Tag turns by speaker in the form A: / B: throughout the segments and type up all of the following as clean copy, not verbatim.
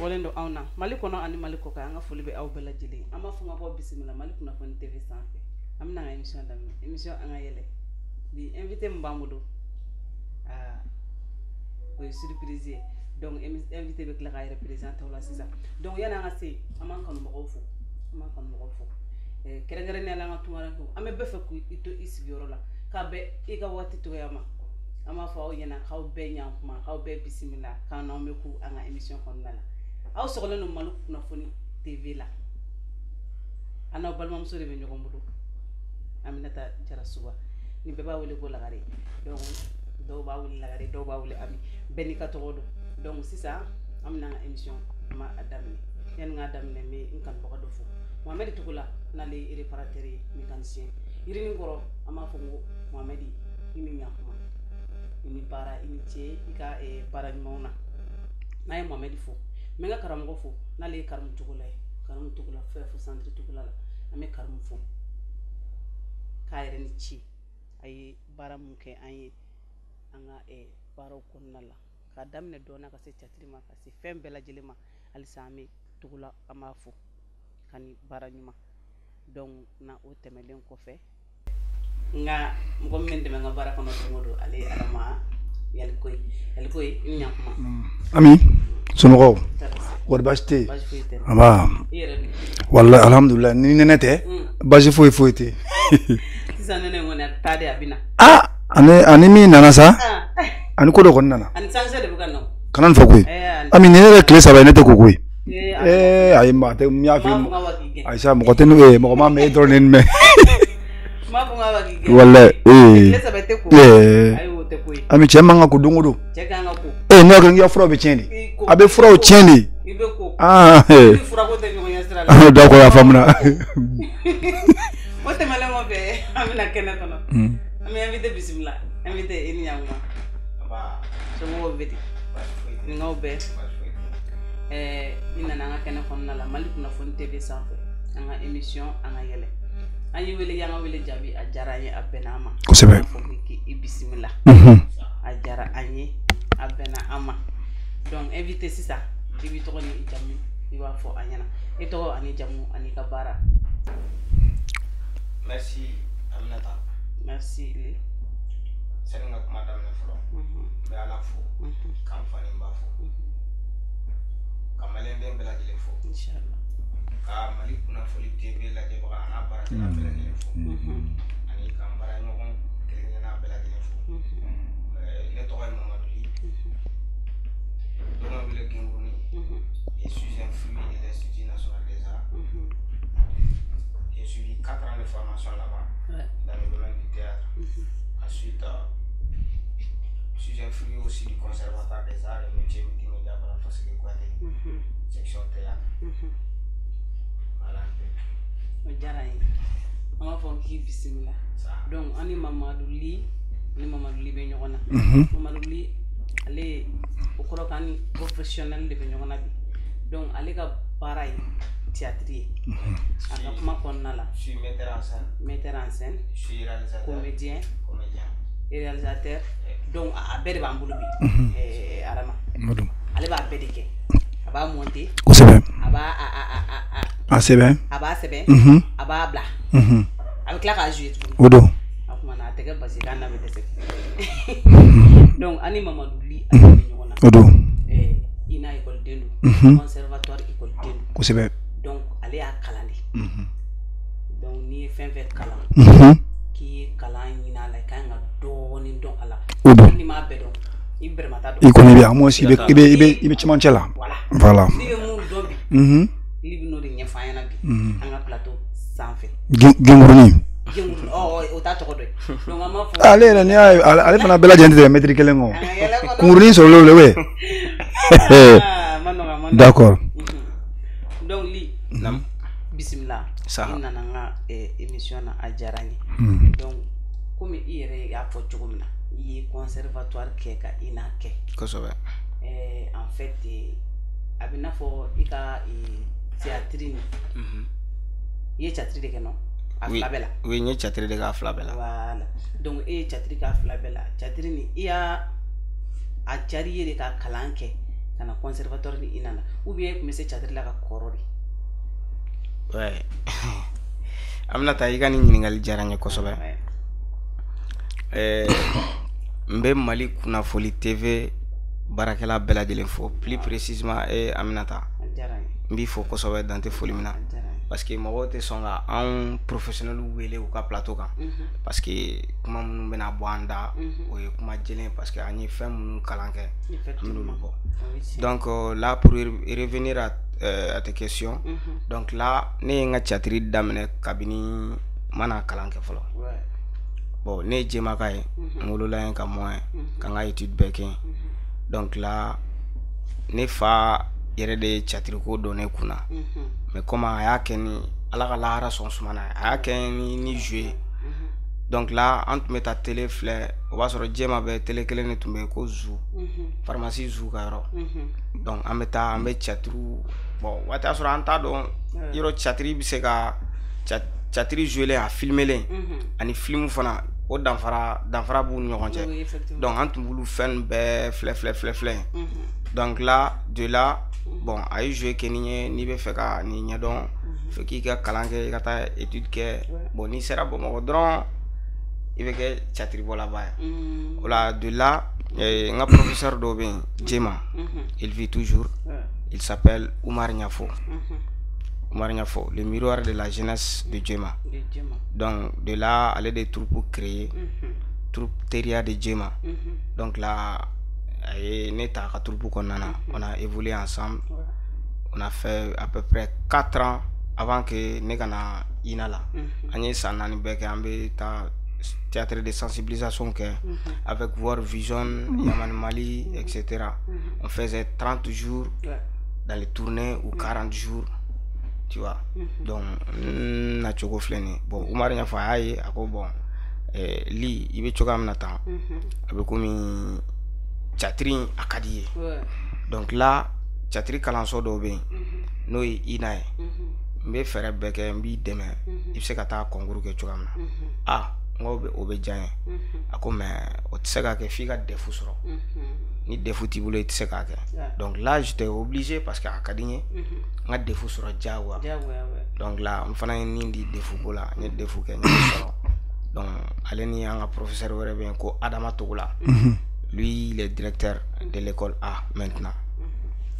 A: sogolendo awna mali kono ani mali ko ka nga foli be aw bela jili ama fu nga ko bismillah mali kuna fon tv sanfe amna nga émission anga yele di invité mbamudou ko surprise donc invité be kla représenter wala c'est ça donc yana nga se aman kan mo fo kere ne la nga tumara ko ame be fe ku ito isigoro la ka be iga wati to yama ama fa o yana xaw be nyam kuma xaw be bismillah kan no me ku anga émission kon nala aw sogolo no malu na foni tv la ana balmam so rebe ñoko mudu aminata jara suba ni be ba wole ko la gare donc do ba wole la gare do ba wole ami beni ka to donc c'est ça amna émission ma adamni yan nga adamne me in kan ko do fu Mohamed Tukula na le réparateur mécanicien irini ngoro ama fongo Mohamed imi nyakuma ini para ini che ika para nyona na ye Mohamed fo menga karamgo fo na le karam Tukula fe fo centre Tukula la ame karam fo kayre ni chi ay bara munke ay anga baro konnala ka damne dona ka se chatrima ka se fembe la jelema alisami Tukula ama fo kani baranyuma donc na o temelen ko fe nga mo mende nga baraka no modo ali alama yal koy nyakuma
B: ami sunu ko wor bashte aba wallahi alhamdulillah ni nenete baji foyte
A: sanene ngone tade abina
B: ani mi nana sa ani ko do kon nana
A: ani sanse de bukano
B: kanan fa koy ami nenere clé sa ba nete ko koy ay ma te mi afi Aisha mo kote no mo ma me dronen me
A: ma ko ngawa gi
B: wala
A: lesa bete ko ayo te ko
B: ami chema nga ko dungudu
A: cheka nga ko
B: no ko ngi fro be chendi abe fro chendi
A: ibe ko fura ko te ngi yastra
B: la da ko ya famna
A: wote male mo be amina kena kono ami invité bismillah invité ini yanguma aba so mo beti ni ngobe ina nanga kena konna la malik na fon tv sanfe anga émission anga yele ayi wele yanga wele jabi a jara ye abenama
B: ko sebe
A: ko ki bismillah a jara anyi abena ama donc invité sisa ibi to ni jamu iwa fo anyana eto ani jamu ani kabara
C: merci Aminata
A: merci li
C: senga madame na flo be ala fo kam fani mba fo kamalen be bela jile fo
A: inshallah
C: ka malik na fo tv la je ba na bara na bela jile fo ani kam bara nyoko kele na bela jile fo le to ay mamadou li dono bile gengoni je suis un fruit de l'Institut national des arts j'ai suivi 4 ans de formation là-bas dans le domaine du théâtre ensuite je suis un fruit aussi du conservatoire des arts et métiers multimédia pour la Fosse de Kouaté section théâtre voilà
A: o jara yi ama fon ki bismillah donc ani Mamadou Li be ñogona Mamadou Li ale o koro kani professionnel de be ñogona bi donc ale ka paray théâtre aka kuma konna la
C: je suis metteur en scène je suis réalisateur
A: comédien et réalisateur donc a bede ba mbulu bi arama
B: modum
A: ale ba bede ke aba monter
B: ko sebe
A: aba
B: sebe
A: aba sebe aba bla avec la jouer
B: odo
A: akuma na tege basi kana be dese donc ani Mamadou Li ani ñona
B: odo
A: ina école delu conservatoire école delu
B: ko sebe
A: donc ale a kalandi donc ni fin kala ki kala ñina la kanga do ni don ala ni ma be don ibrema ta do
B: ikoni bi amo si ibe chimanchela voilà
A: ni mu do bi li no de ñefanya na bi anga plateau sans fait
B: genguruni
A: o ta to do donc ama fo
B: ale ni ale fana bela gente de metri kelengo nguruni so le we d'accord
A: donc li
C: nam
A: bismillah inna nga émission na ajarani donc comme ire ya fo chugumna yi conservatoire keka ina ke
C: ko so
A: en fait abina fo ika théâtre ni ye théâtre de keno aflabela
C: oui ni théâtre de aflabela
A: voilà donc théâtre ka aflabela théâtre ni iya a jariye de ka kalanke kana conservatoire ni inana ou bien comme c'est cadre la ka korori
C: ouais amna ta yiga ni ningal jaranye ko sobe mbe Mali kuna foli TV barakela bela de l'info plus précisément Aminata mbi fo ko sobe dante foli mina parce que mo te songa un professionnel wele ou ka plateau kan parce que kuma mun bena boanda o ye kuma jelen parce que ani fem mun kalanke amno bo donc là pour revenir à tes questions donc là ne nga chatri damne kabini mana kalanke folo bon ne jema kay ngolo la en ka moins ka nga étude bekin donc là ne fa yere de chatri ko donné kuna mais comment aya keni ala ka lara son sumana aya keni ni jouer donc là entre meta télé fleur on va sur jema be télé kelen ni tumbe ko zou pharmacie zou ka ro donc ameta ambe chatru bon wata sur anta don yoro chatri bi se ka chatri jouer a filmer len ani film fana o danfara bu ñoxon ci donc entre bulu fen be fleur donc là de là bon ay jouer kenigné ni be fe ka ni nya don fe ki ka kalange ka ta étude ke bon ni sera bon mo dron il veut que chatri bola ba voilà de là un professeur d'Obin Djema il vit toujours il s'appelle Oumar Niafo Oumar Niafo le miroir de la jeunesse de Djema donc de là aller des troupes créées troupe Teria de Djema donc là neta ka troupe konana on a évolué ensemble on a fait à peu près 4 ans avant que negana inala anye sanani beke ambe ta théâtre de sensibilisation que avec World Vision, Yaman Mali, etc. On faisait 30 jours dans les tournées ou 40 jours, tu vois. Donc, na choco fleni. Bon, Oumar Niafo aye, ako bon, li, ibe choka mnata, abe komi chatri akadiye. Donc là, chatri kalanso dobe, no inaye, mbe fere beke mbi deme, ibse kata konguru ke choka mna. Ah. Obe jaye ako mais o tseka ke fika defu soro ni defu ti bolo tseka ke donc là j'étais obligé parce que akadinye nga defu soro jawa donc là on fana ni di defu bola ni defu ke ni soro donc aleni anga professeur were ben ko Adama Togula lui il est directeur de l'école A maintenant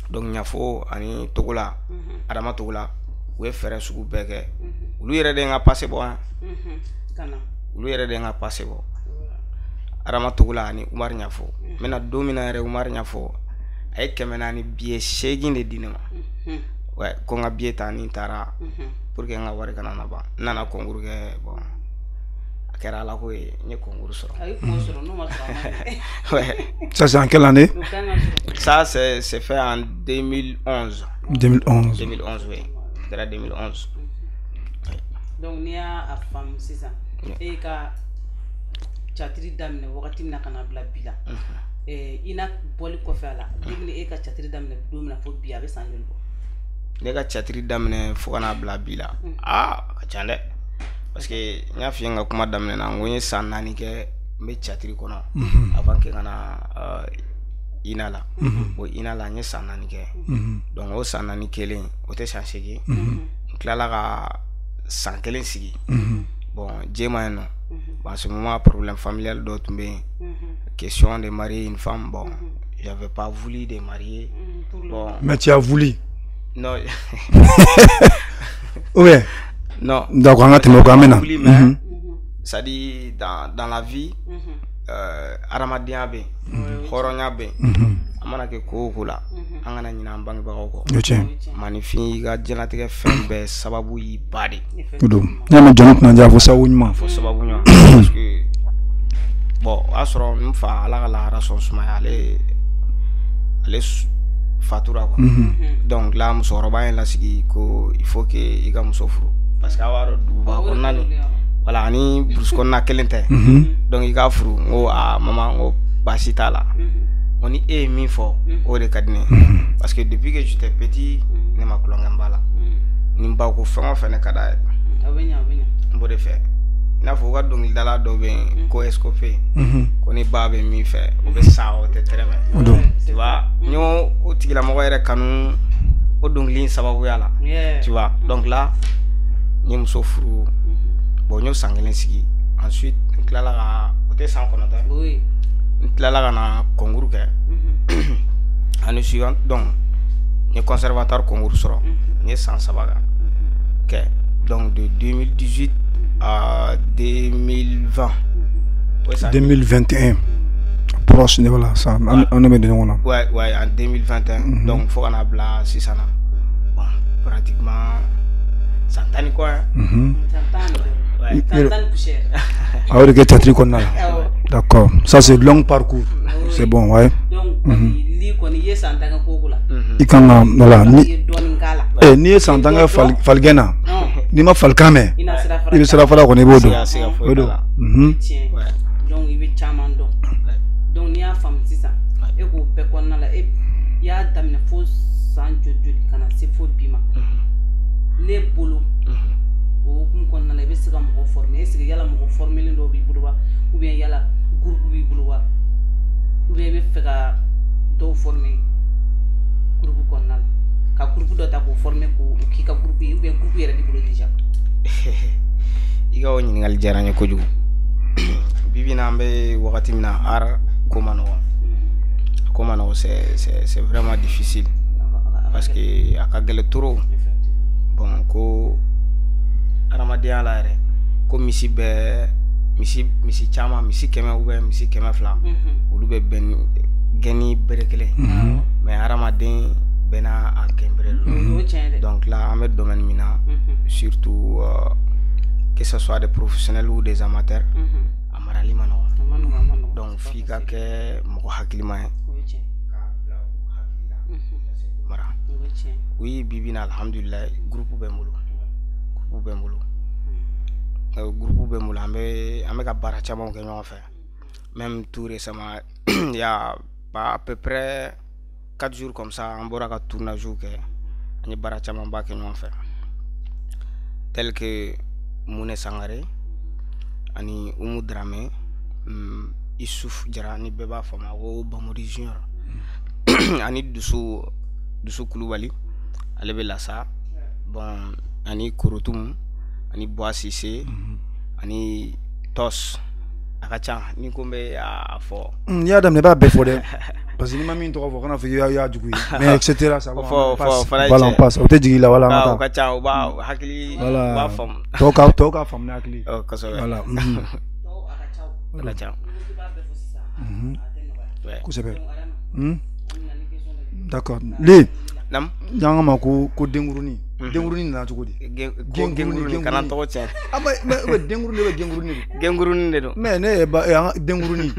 C: donc Niafo ani Togula Adama Togula we fere sugu beke lui yere de nga passer bon
A: kana
C: lu yere de nga passé bo Adama Togula ni Oumar Niafo mena domina yere Oumar Niafo ay kemena ni biye segin de dinema ouais ko nga biye tani tara pour que nga wari kana na ba nana konguru ke bon akera la ko ni konguru soro
A: ay ko soro no ma
C: ouais
B: ça c'est en quelle année
C: ça c'est fait en 2011 oui c'était 2011
A: donc nia a femme c'est ça et ka chatri damne wakati na kana bla bila ina boli ko fala degni e ka chatri damne domina fo biya be sanjul bo
C: ne ka chatri damne fo kana bla bila ah ka chande parce que nya fi nga kuma damne na ngonye sanani ke me chatri kono avant que kana inala bo inala nya sanani ke donc o sanani kelen o te changer ki klala ka san kelen sigi bon Djema non en ce moment problème familial d'autres mais question de marier une femme bon j'avais pas voulu de marier bon
B: mais tu as voulu
C: non
B: ouais
C: non
B: d'accord on a tenu quand même
C: ça dit dans la vie aramadien be horonya be amana ke ko la angana nyina mbangi bakoko manifi ga jenatige fembe sababu yi badi
B: do nyama jonot na jafo sawunyma
C: fo sababu nya parce que bon asro mfa ala la rason suma ale fatura quoi donc là muso roba en la sigi ko il faut que iga muso furu parce que awaro du ba ko nani voilà ni brusco na kelente donc iga furu ngo a mama ngo basita la on est mis fort au recadrer parce que depuis que j'étais petit ne m'a klongambala nimba ko fanga fene kada
A: abenya
C: mbode fe na fo wa dongil dala do be ko escopé ko ni babe mi fe o be sao te treme tu vois nyo tigilamɔgɔ yɛrɛ kanu o dɔnkili sababuya la tu vois donc là n ye muso furu bon n y'o san kelen sigi ensuite n tilala ka o tɛ san kɔnɔntɔn n tilala ka na concours kɛ année suivante donc n ye conservatoire concours sɔrɔ n ye san 3 kɛ donc de 2018 à 2020
B: 2021 proche de voilà ça on est de on
C: ouais en 2021 donc faut qu'on a bla si ça là bon pratiquement 100 ans quoi
A: 100 ans plus cher
B: ah oui que théâtre qu'on a d'accord ça c'est long parcours c'est bon ouais
A: donc li ko ni ye 100 ans ko la
B: i kan voilà ni ye 100 ans falgena ni ma falkame i be sera fala ko ne bodo
A: donc il be chaman do donc ni a fam sisa e ko be ko na la e ya damina fo san jojoli kana se fo bima le bolo o kum ko na la be sira mo former e sira yala mo former le do bi bulwa ou bien yala groupe bi bulwa ou bien be fega do former groupe ko na ka groupe do ta ko former ko ki ka groupe ou bien groupe yere di bulo déjà
C: iga o nyingal jaranya ko jugu bibi na mbe wakati mina ar komano c'est vraiment difficile parce que akagele toro bon ko aramadia la re ko misi chama misi keme ube misi keme fla ulu be ben geni berekele mais aramadin bena a kembre donc là en domaine mina surtout que ce soit des professionnels ou des amateurs amarali mano donc fika ke moko hakilima mara oui bibina alhamdulillah groupe bemulu ambe ka bara chama ke ñoo fa même tout récemment il y a pas à peu près 4 jours comme ça on bora ka tournage ke ani bara chama ba ke ñoo fa tel que Mune Sangare ani Umu Dramé Issouf Jara ni beba fama o Bamori Junior ani Dusu Koulibaly alebe lasa bon ani Korotum ani Boississé ani Tos akacha ni kombe a fo
B: ya dam ne ba be fo de parce que ni mami to fo kana fo ya jugu mais etc ça va voilà on passe o te digi la wala
C: mata akacha o ba hakili ba fam
B: to ka fam na hakili voilà
C: akacha
B: ko sebe d'accord li
C: nam
B: janga ma ko denguruni na jugu di
C: genguruni kana to chen
B: aba denguruni
C: de do
B: mais ne ba denguruni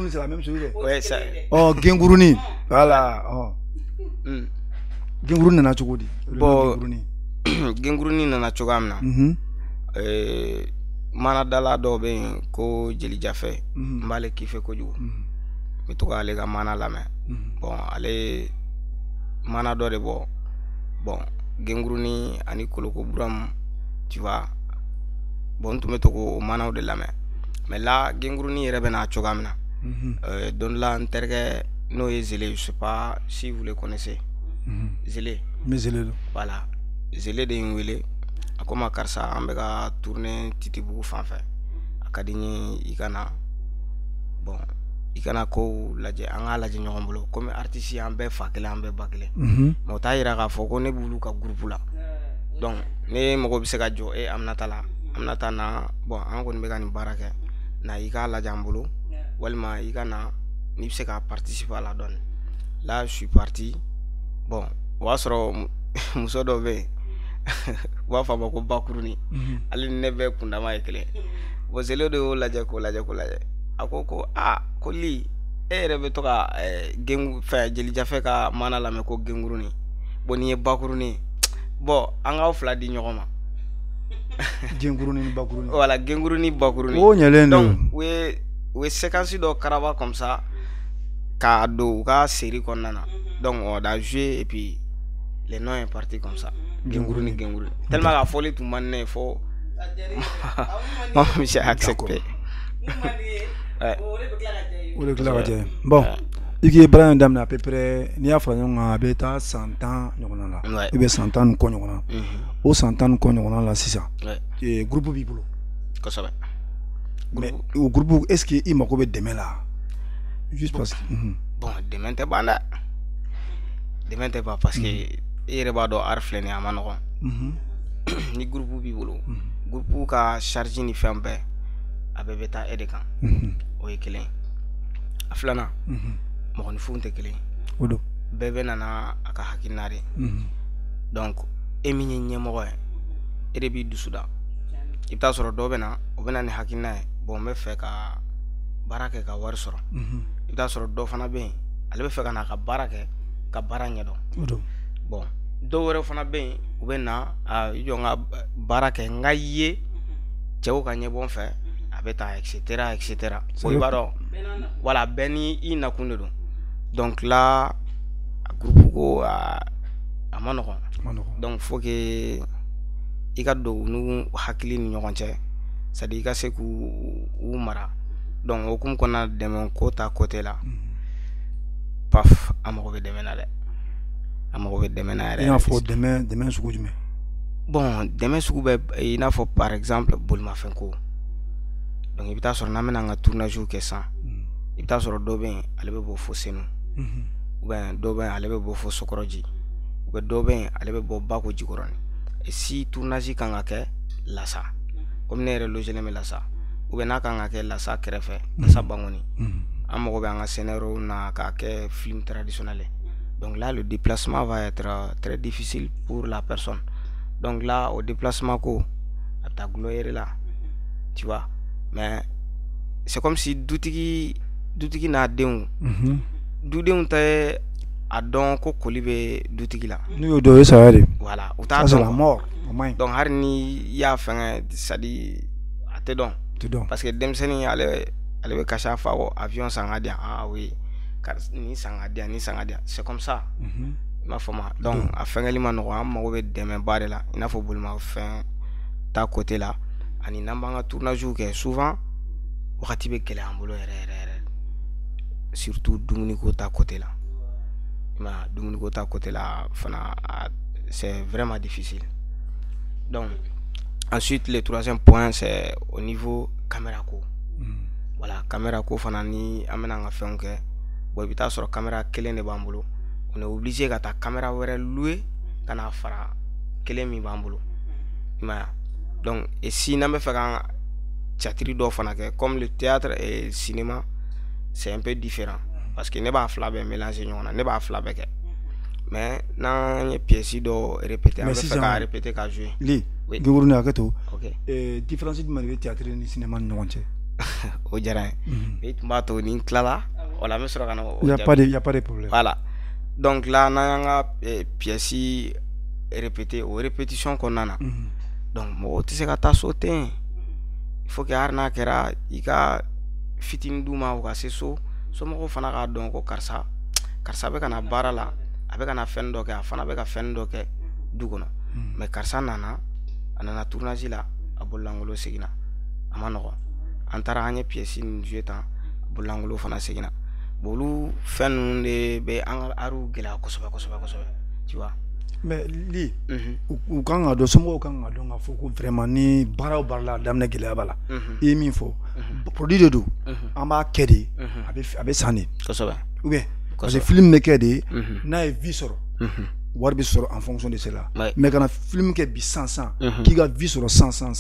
B: c'est la même chose
C: ouais ça
B: oh genguruni voilà oh genguruni na jugu di
C: bo genguruni na chogamna mana dala do be ko jeli jafe mbale kife ko jugu mi to ale ga mana lame bon ale mana do de bon genguruni ani koloko buram tu vois bon tu meto ko mana de lame mais là genguruni yere bena chogamna don la interge no Zélé, je sais pas si vous le connaissez. Zélé.
B: Mais Zélé.
C: Voilà. Zélé de Nwele. Akoma karsa ambega tourner titibu fanfɛ. Akadini ikana. Bon, ikana ko lajɛ an ka lajɛ ɲɔgɔn bolo comme artiste an bɛɛ fa kelen an bɛɛ ba kelen. Mais o t'a yira k'a fɔ ko ne b'olu ka groupe la. Donc ne mago bɛ se ka jɔ Aminata la. Aminata na bon an kɔni bɛ ka nin baara kɛ. Na i k'a lajɛ an bolo. Walima i ka na ni bɛ se ka participer à la donne. Là je suis parti. Bon, o y'a sɔrɔ muso dɔ bɛ yen. U b'a fɔ a ma ko Bakuruni. Ale ni ne bɛɛ kundama ye kelen. Bon Zélé de y'o lajɛ k'o lajɛ k'o lajɛ. A ko ko ko li e yɛrɛ bɛ to ka gengu fɛ Jelijafɛ ka mana lamɛn ko Genguruni. Bon nin ye Bakuruni. Bon an k'aw fila di ɲɔgɔn ma.
B: Genguruni ni Bakuruni.
C: Voilà, Genguruni Bakuruni.
B: O ɲɛlen don.
C: Donc u ye séquence dɔ karaba comme ça k'a don u ka série kɔnɔna na. Donc on a joué et puis les noms est parti comme ça. Genguruni. Tellement la folie tout le monde faut. Moi j'ai accepté.
B: Bon, qui est brun d'âme à peu près, n'y a pas un bêta 100 ans, il y a 100 ans, au 100 ans, on a la 6 ans. Et groupe Bibolo. Mais au groupe, est-ce qu'il m'a coupé demain là? Juste parce que.
C: Bon, demain t'es pas là. Demain t'es pas parce que il va do arflene à manoron. Ni groupe Bibolo. Groupe ka charge ni fait un peu. Avec bêta et des camps. Oui, qu'il est. Aflana. Mon fou te kelen bébé nana aka hakinari donc emini nyemo e de bi dusuda ibta soro do bena o bena ni hakina bon me fe ka barake ka war soro ibta soro do fana be ale be fe ka na ka barake ka baranya do bon do wore fana be o bena a yo nga barake ngaye cewo ka nyebon fe abeta etc o ibaro voilà beni ina kundu. Donc là, groupe à Manoron. Donc faut que il y a nous hakili ni ɲɔgɔn c'est à dire que ou mara. Donc au comme qu'on a des mains côté à côté là. Paf, amaro be déménager. Amaro be déménager.
B: Il faut demain sugu jume.
C: Bon, demain sugu be il a faut par exemple Bolma Fenko. Donc il sur na mena nga tournage que ça. Il t'a sur doben allebe bo fo senu. Ou bien doben allebe bo fo sokoroji. Ou bien doben allebe bo bako jikoron. Et si tournage kan ngake lasa. Comme ne reloge le lasa. Ou bien na kan ngake lasa krefe, lasa bangoni. Amoko be nga scénario na ka ke film traditionnel. Donc là le déplacement va être très difficile pour la personne. Donc là au déplacement ko ta gloire là. Tu vois. Mais c'est comme si doutiki na déon doudéon te a don ko kolibe doutiki la
B: nous do ça aller
C: voilà
B: ça c'est la mort
C: donc har ni ya fin sadi ate don parce que demseni ale be kasha fa avion sangadia ah oui ni sangadia c'est comme ça ma fama donc a fengeli manoko am mo be demain bare la ina fo bulma fin ta côté là ani nambanga tournage ke souvent wakati be kele ambulo surtout Dominiko ta côté là. Ma Dominiko ta côté là, c'est vraiment difficile. Donc ensuite le troisième point c'est au niveau caméra ko. Voilà, caméra ko fana ni amena nga fait que boy bita sur caméra kelen de bambulo. On est obligé ka ta caméra were louer kana fara kelen mi bambulo. Ma donc et si na me fait théâtre do fana que comme le théâtre et le cinéma c'est un peu différent parce que ne ba flabe mélanger ñona ne ba flabe ke mais na ñe pièce do répéter on fait ka répéter ka jouer
B: li ngurune akato différence du man théâtre ni cinéma ñonche
C: o jara et mbato ni klala wala me sura kana
B: il y a pas de problème
C: voilà donc là na nga pièce répéter au répétition qu'on a donc mo tu sais ka ta sauter il faut que arna kera ika fitin duma o ka seso so mo fana ka don ko karsa be kana bara la abe kana fendo ke afana be ka fendo ke dugono mais karsa nana anana tournage la abolangolo segina amano antara anye pièce ni jeta bolangolo fana segina bolu fen de be an aru gela ko soba tu vois
B: mais li ou quand do somo quand do nga foko vraiment ni bara barla damna gele bala e min fo produit de do amba kedi abe sani
C: ko soba
B: ou bien parce que film me kedi na e vie soro war bi soro en fonction de cela mais quand film ke bi 100 qui ga vie soro 100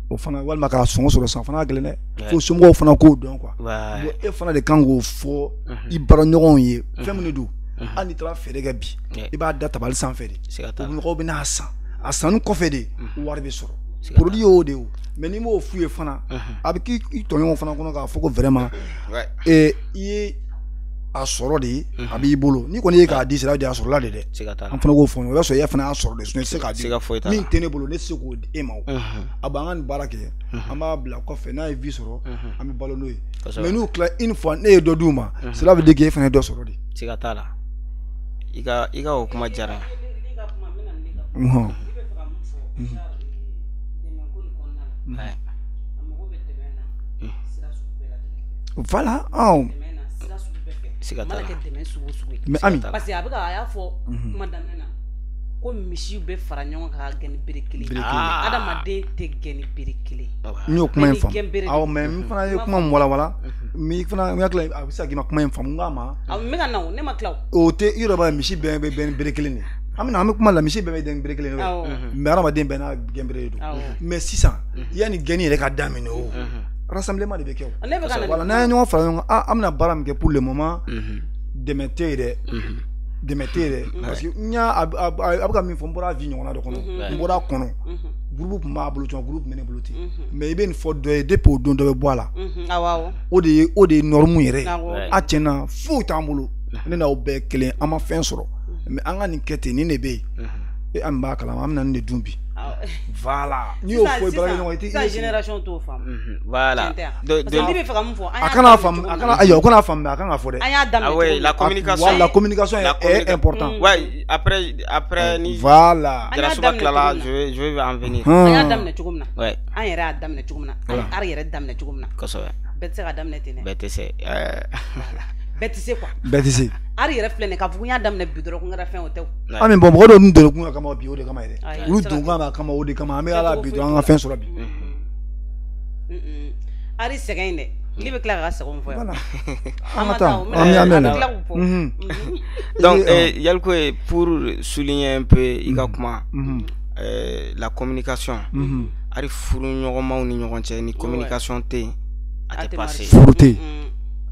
B: o fana wal maka son soro 100 fana gele ne fo somo fana ko don quoi e fana de kango fo i bara nyogon ye femme do ani tra fere ga bi i ba data bal san fere o ko bi na asan ko fede war bi soro produit o de o mais ni mo fuye fana abiki i tonyo fana kono ka foko vraiment et i a soro de abi bolo ni ko ni ka di sera de a soro la de an fana ko fon o so ya fana a soro de so se ka di min tene bolo ne se ko e ma o abangan barake ama bla ko fe na vi soro ami balo no mais nous cla une fois ne do duma cela veut dire que fana do soro de
C: sigatala iga o kuma jara
B: voilà
A: mana kɛ dɛmɛ sugu sugu
B: mais Ami
A: parce que a y'a fɔ kuma daminɛ na ko misiw bɛ fara ɲɔgɔn kan ka gɛn ni bere kelen adamaden tɛ gɛn ni bere kelen
B: n y'o kuma in faamu awɔ mais n fana ye kuma min walawala mi fana n hakili a bɛ se ka k'i ma kuma in faamu n k'a ma
A: n bɛ ka na o ne ma tila
B: o tɛ i yɛrɛ b'a ye misi bɛɛ bɛ bɛn ni bere kelen de an bɛ kuma la misi bɛɛ bɛ bɛn bere kelen de mais adamaden bɛɛ n'a gɛn bere de don mais sisan yanni gɛnni yɛrɛ ka daminɛ o rassemblement de bɛ kɛ o voilà n'an ye ɲɔgɔn fara ɲɔgɔn kan an bɛna baara min kɛ pour le moment dɛmɛ tɛ yen dɛ dɛmɛ tɛ yen dɛ parce que n y'a a bɛ ka min fɔ n bɔra vie ɲɔgɔnna dɔ kɔnɔ n bɔra a kɔnɔ groupe tun b'a bolo tuma groupe bɛ ne bolo ten mais i bɛ nin fɔ dɔ ye depuis o don dɔ bɛ bɔ a la o de ye norme yɛrɛ a tiɲɛna foyi t'an bolo ne n'aw bɛɛ kelen an ma fɛn sɔrɔ mais an ka nin kɛ ten nin de bɛ yen an b'a kalama an bɛna nin de dun bi voilà n'i y'o fɔ i baarakɛ ɲɔgɔn ye sisan
A: génération t'o faamu
D: voilà
A: parce que n'i bɛ fɛ ka mun fɔ
B: a kana faamu a kana ayi o kana faamu a kan ka fɔ dɛ
A: an y'a daminɛ
D: oui la
B: communication est important
D: ouais après ni
B: voilà
D: Darasuba kilala je vais en venir
A: an y'a daminɛ cogo min na
D: ouais
A: an yɛrɛ y'a daminɛ cogo min na an ari yɛrɛ daminɛ cogo min na
D: kosɛbɛ
A: bɛɛ tɛ se ka daminɛ ten dɛ
D: bɛɛ tɛ se
A: bɛɛ tɛ se quoi
B: bɛɛ tɛ se
A: ari yɛrɛ filɛ nin k'a fɔ ko n y'a daminɛ bi dɔrɔn ko n kɛra fɛn o tɛ o
B: Ami bon mɔgɔ dɔw dun don kun kama bi o de kama yɛrɛ olu don kan kama o de kama an bɛ ala bi dɔrɔn an ka fɛn sɔrɔ bi
A: ari sɛgɛn in dɛ ne bɛ tila ka sɛgɛn fɔ yan
B: an ka taa an bɛ
A: tila k'o fɔ
D: donc Yaliko pour souligner un peu i ka kuma la communication ari furu ɲɔgɔnmaw ni ɲɔgɔn cɛ ni communication tɛ yen a tɛ passer
B: furu tɛ yen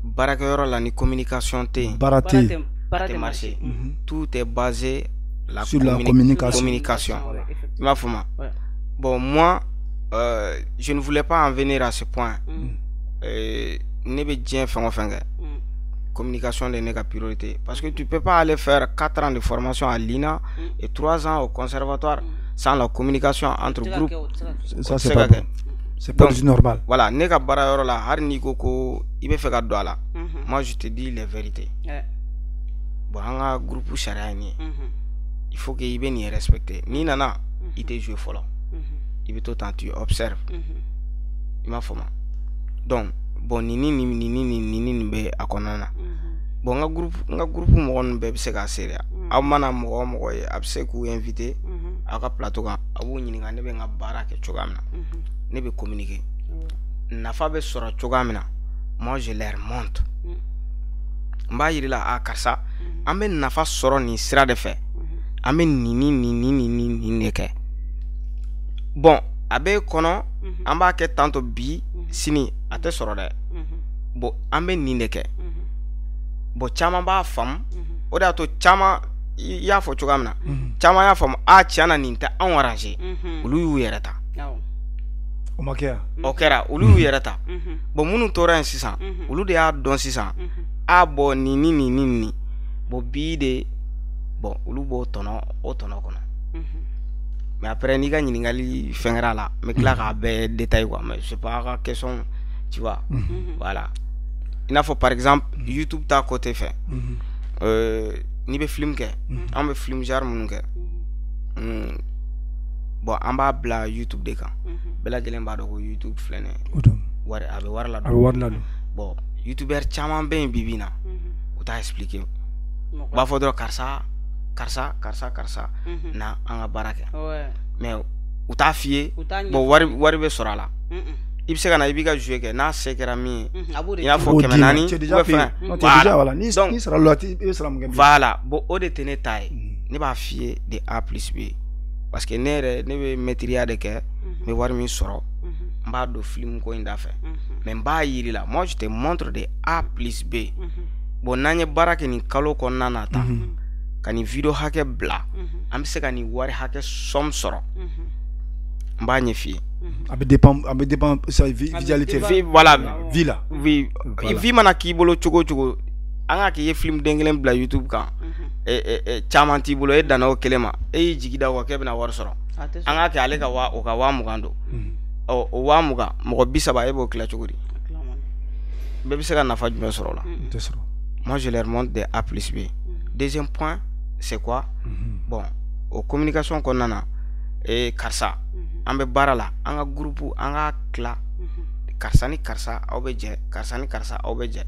D: baarakɛyɔrɔ la ni communication tɛ yen
B: baara tɛ yen
D: a tɛ marcher tout est basé
B: sur la communication
D: il m'a fama bon moi je ne voulais pas en venir à ce point ne bɛ diɲɛ fɛn o fɛn kɛ communication de ne ka priorité parce que tu peux pas aller faire 4 ans de formation à l'INA et 3 ans au conservatoire sans la communication entre groupes.
B: Ça c'est pas bon. C'est pas normal.
D: Voilà, ne ka bara yɔrɔ la har ni ko ko i bɛ fɛ ka don a la. Moi je te dis les vérités. Bon an ka groupe sariya ni il faut que i bɛ nin respecter. Ni nana i tɛ jouer fɔlɔ. I bɛ to tan tu observes. I m'a faamu. Donc bon ni bɛ a kɔnɔna na. Bon n ka groupe mɔgɔ ninnu bɛɛ bɛ se ka seereya. Aw mana mɔgɔ o mɔgɔ ye a bɛ se k'u inviter aw ka plateau kan a b'u ɲininka ne bɛ n ka baara kɛ cogoya min na. Ne bɛ communiquer. Nafa bɛ sɔrɔ cogoya min na. Moi je leur montre. N b'a yir'i la a karisa an bɛ nafa sɔrɔ nin sira de fɛ. An bɛ nin de kɛ. Bon a bɛ kɔnɔ an b'a kɛ tantôt bi sini a tɛ sɔrɔ dɛ. Bon an bɛ nin de kɛ. Bon caman b'a faamu o de y'a to caman i y'a fɔ cogoya min na caman y'a faamu a tiɲɛ na nin tɛ anw arranger olu y'u yɛrɛ ta
B: o ma kɛ yan
D: o kɛra olu y'u yɛrɛ ta bon minnu tora yen sisan olu de y'a dɔn sisan a bɔ nin bon bi de bon olu b'o tɔnɔ kɔnɔ mais après n'i ka ɲininkali fɛngɛra la n bɛ tila k'a bɛɛ détail quoi mais c'est pas ka question tu vois voilà. Il n'a pas par exemple YouTube ta côté fait ni be film kɛ an bɛ film genre minnu kɛ bon an b'a bila YouTube de kan bɛɛ lajɛlen b'a dɔn ko YouTube filɛ nin ye wari a bɛ wari ladon bon youtubeur caman bɛ yen bibi in na u t'a expliquer u b'a fɔ dɔrɔn karisa na an ka baara kɛ mais u t'a f'i ye bon wari bɛ sɔrɔ a la i bɛ se ka na i b'i ka jouer kɛ n'a se kɛra min ye i n'a fɔ 400 voilà bon o de tɛ ne ta ye ne b'a f'i ye de A plus B parce que ne bɛ maîtrise de kɛ n bɛ wari min sɔrɔ n b'a don film ko in da fɛ mais n b'a yiri la moi je te montre de A plus B bon n'an ye baara kɛ nin kalo kɔnɔna na tan ka nin video hakɛ bila an bɛ se ka nin wari hakɛ somme sɔrɔ n b'a ɲɛf'i ye
B: a bɛ dépend sa visualité
D: voilà
B: vie la
D: vie mana k'i bolo cogo cogo an ka k'i ye film den kelen bila YouTube kan caman t'i bolo e danna o kelen ma e y'i jigi da o kan k'e bɛna wari sɔrɔ an ka kɛ ale ka 20,000 don o 20,000 mɔgɔ 30 e b'o tila cogo di bɛɛ bɛ se ka nafa jumɛn sɔrɔ o la moi je leur montre des A plus B deuxième point c'est quoi bon o communication kɔnɔna na karisa an bɛ baara la an ka groupe an ka tila karisa ni karisa aw bɛ jɛ karisa ni karisa aw bɛ jɛ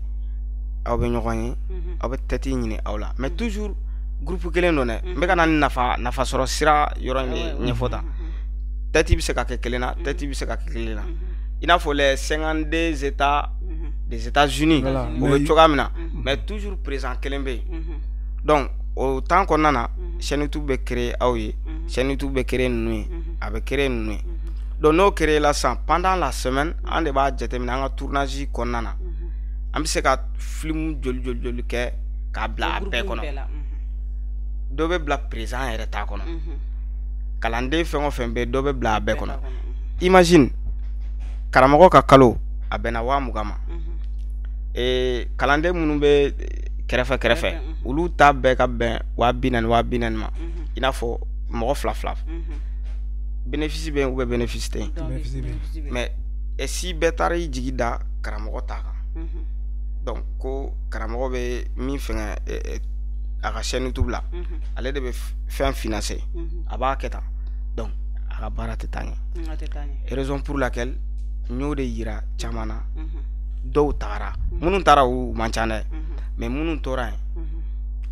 D: aw bɛ ɲɔgɔn ye aw bɛ tête ɲini aw la mais toujours groupe kelen don dɛ n bɛ ka na nafa sɔrɔ sira yɔrɔ in de ɲɛfɔ tan tête bɛ se ka kɛ kelen na tête bɛ se ka kɛ kelen na i n'a fɔ les 52 États des États-Unis o bɛ cogoya min na mais toujours président kelen bɛ yen donc au temps kɔnɔna na chaîne YouTube bɛ créer aw ye chaîne YouTube bɛ créer ninnu ye a bɛ créer ninnu ye donc n'o créer la san pendant la semaine an de b'a jateminɛ an ka tournage kɔnɔna na an bɛ se ka film joli kɛ k'a bila a bɛɛ kɔnɔ dɔ bɛ bila président yɛrɛ t'a kɔnɔ kalanden fɛn o fɛn bɛ dɔ bɛ bila a bɛɛ kɔnɔ imagine karamɔgɔ ka kalo a bɛnna 20,000 ma kalanden minnu bɛ kɛrɛfɛ olu ta bɛɛ ka bɛn 40,000 ma i n'a fɔ mɔgɔ fila bénéfice bɛ yen ou bien bénéfice tɛ yen mais si bɛɛ taara i jigi da karamɔgɔ ta kan donc ko karamɔgɔ bɛ min fɛngɛ a ka chaîne YouTube la ale de bɛ fɛn financer a b'a kɛ tan donc a ka baara tɛ taa ɲɛ raison pour laquelle n y'o de yira caman na dɔw tagara minnu taara u man ca dɛ mais minnu tora yen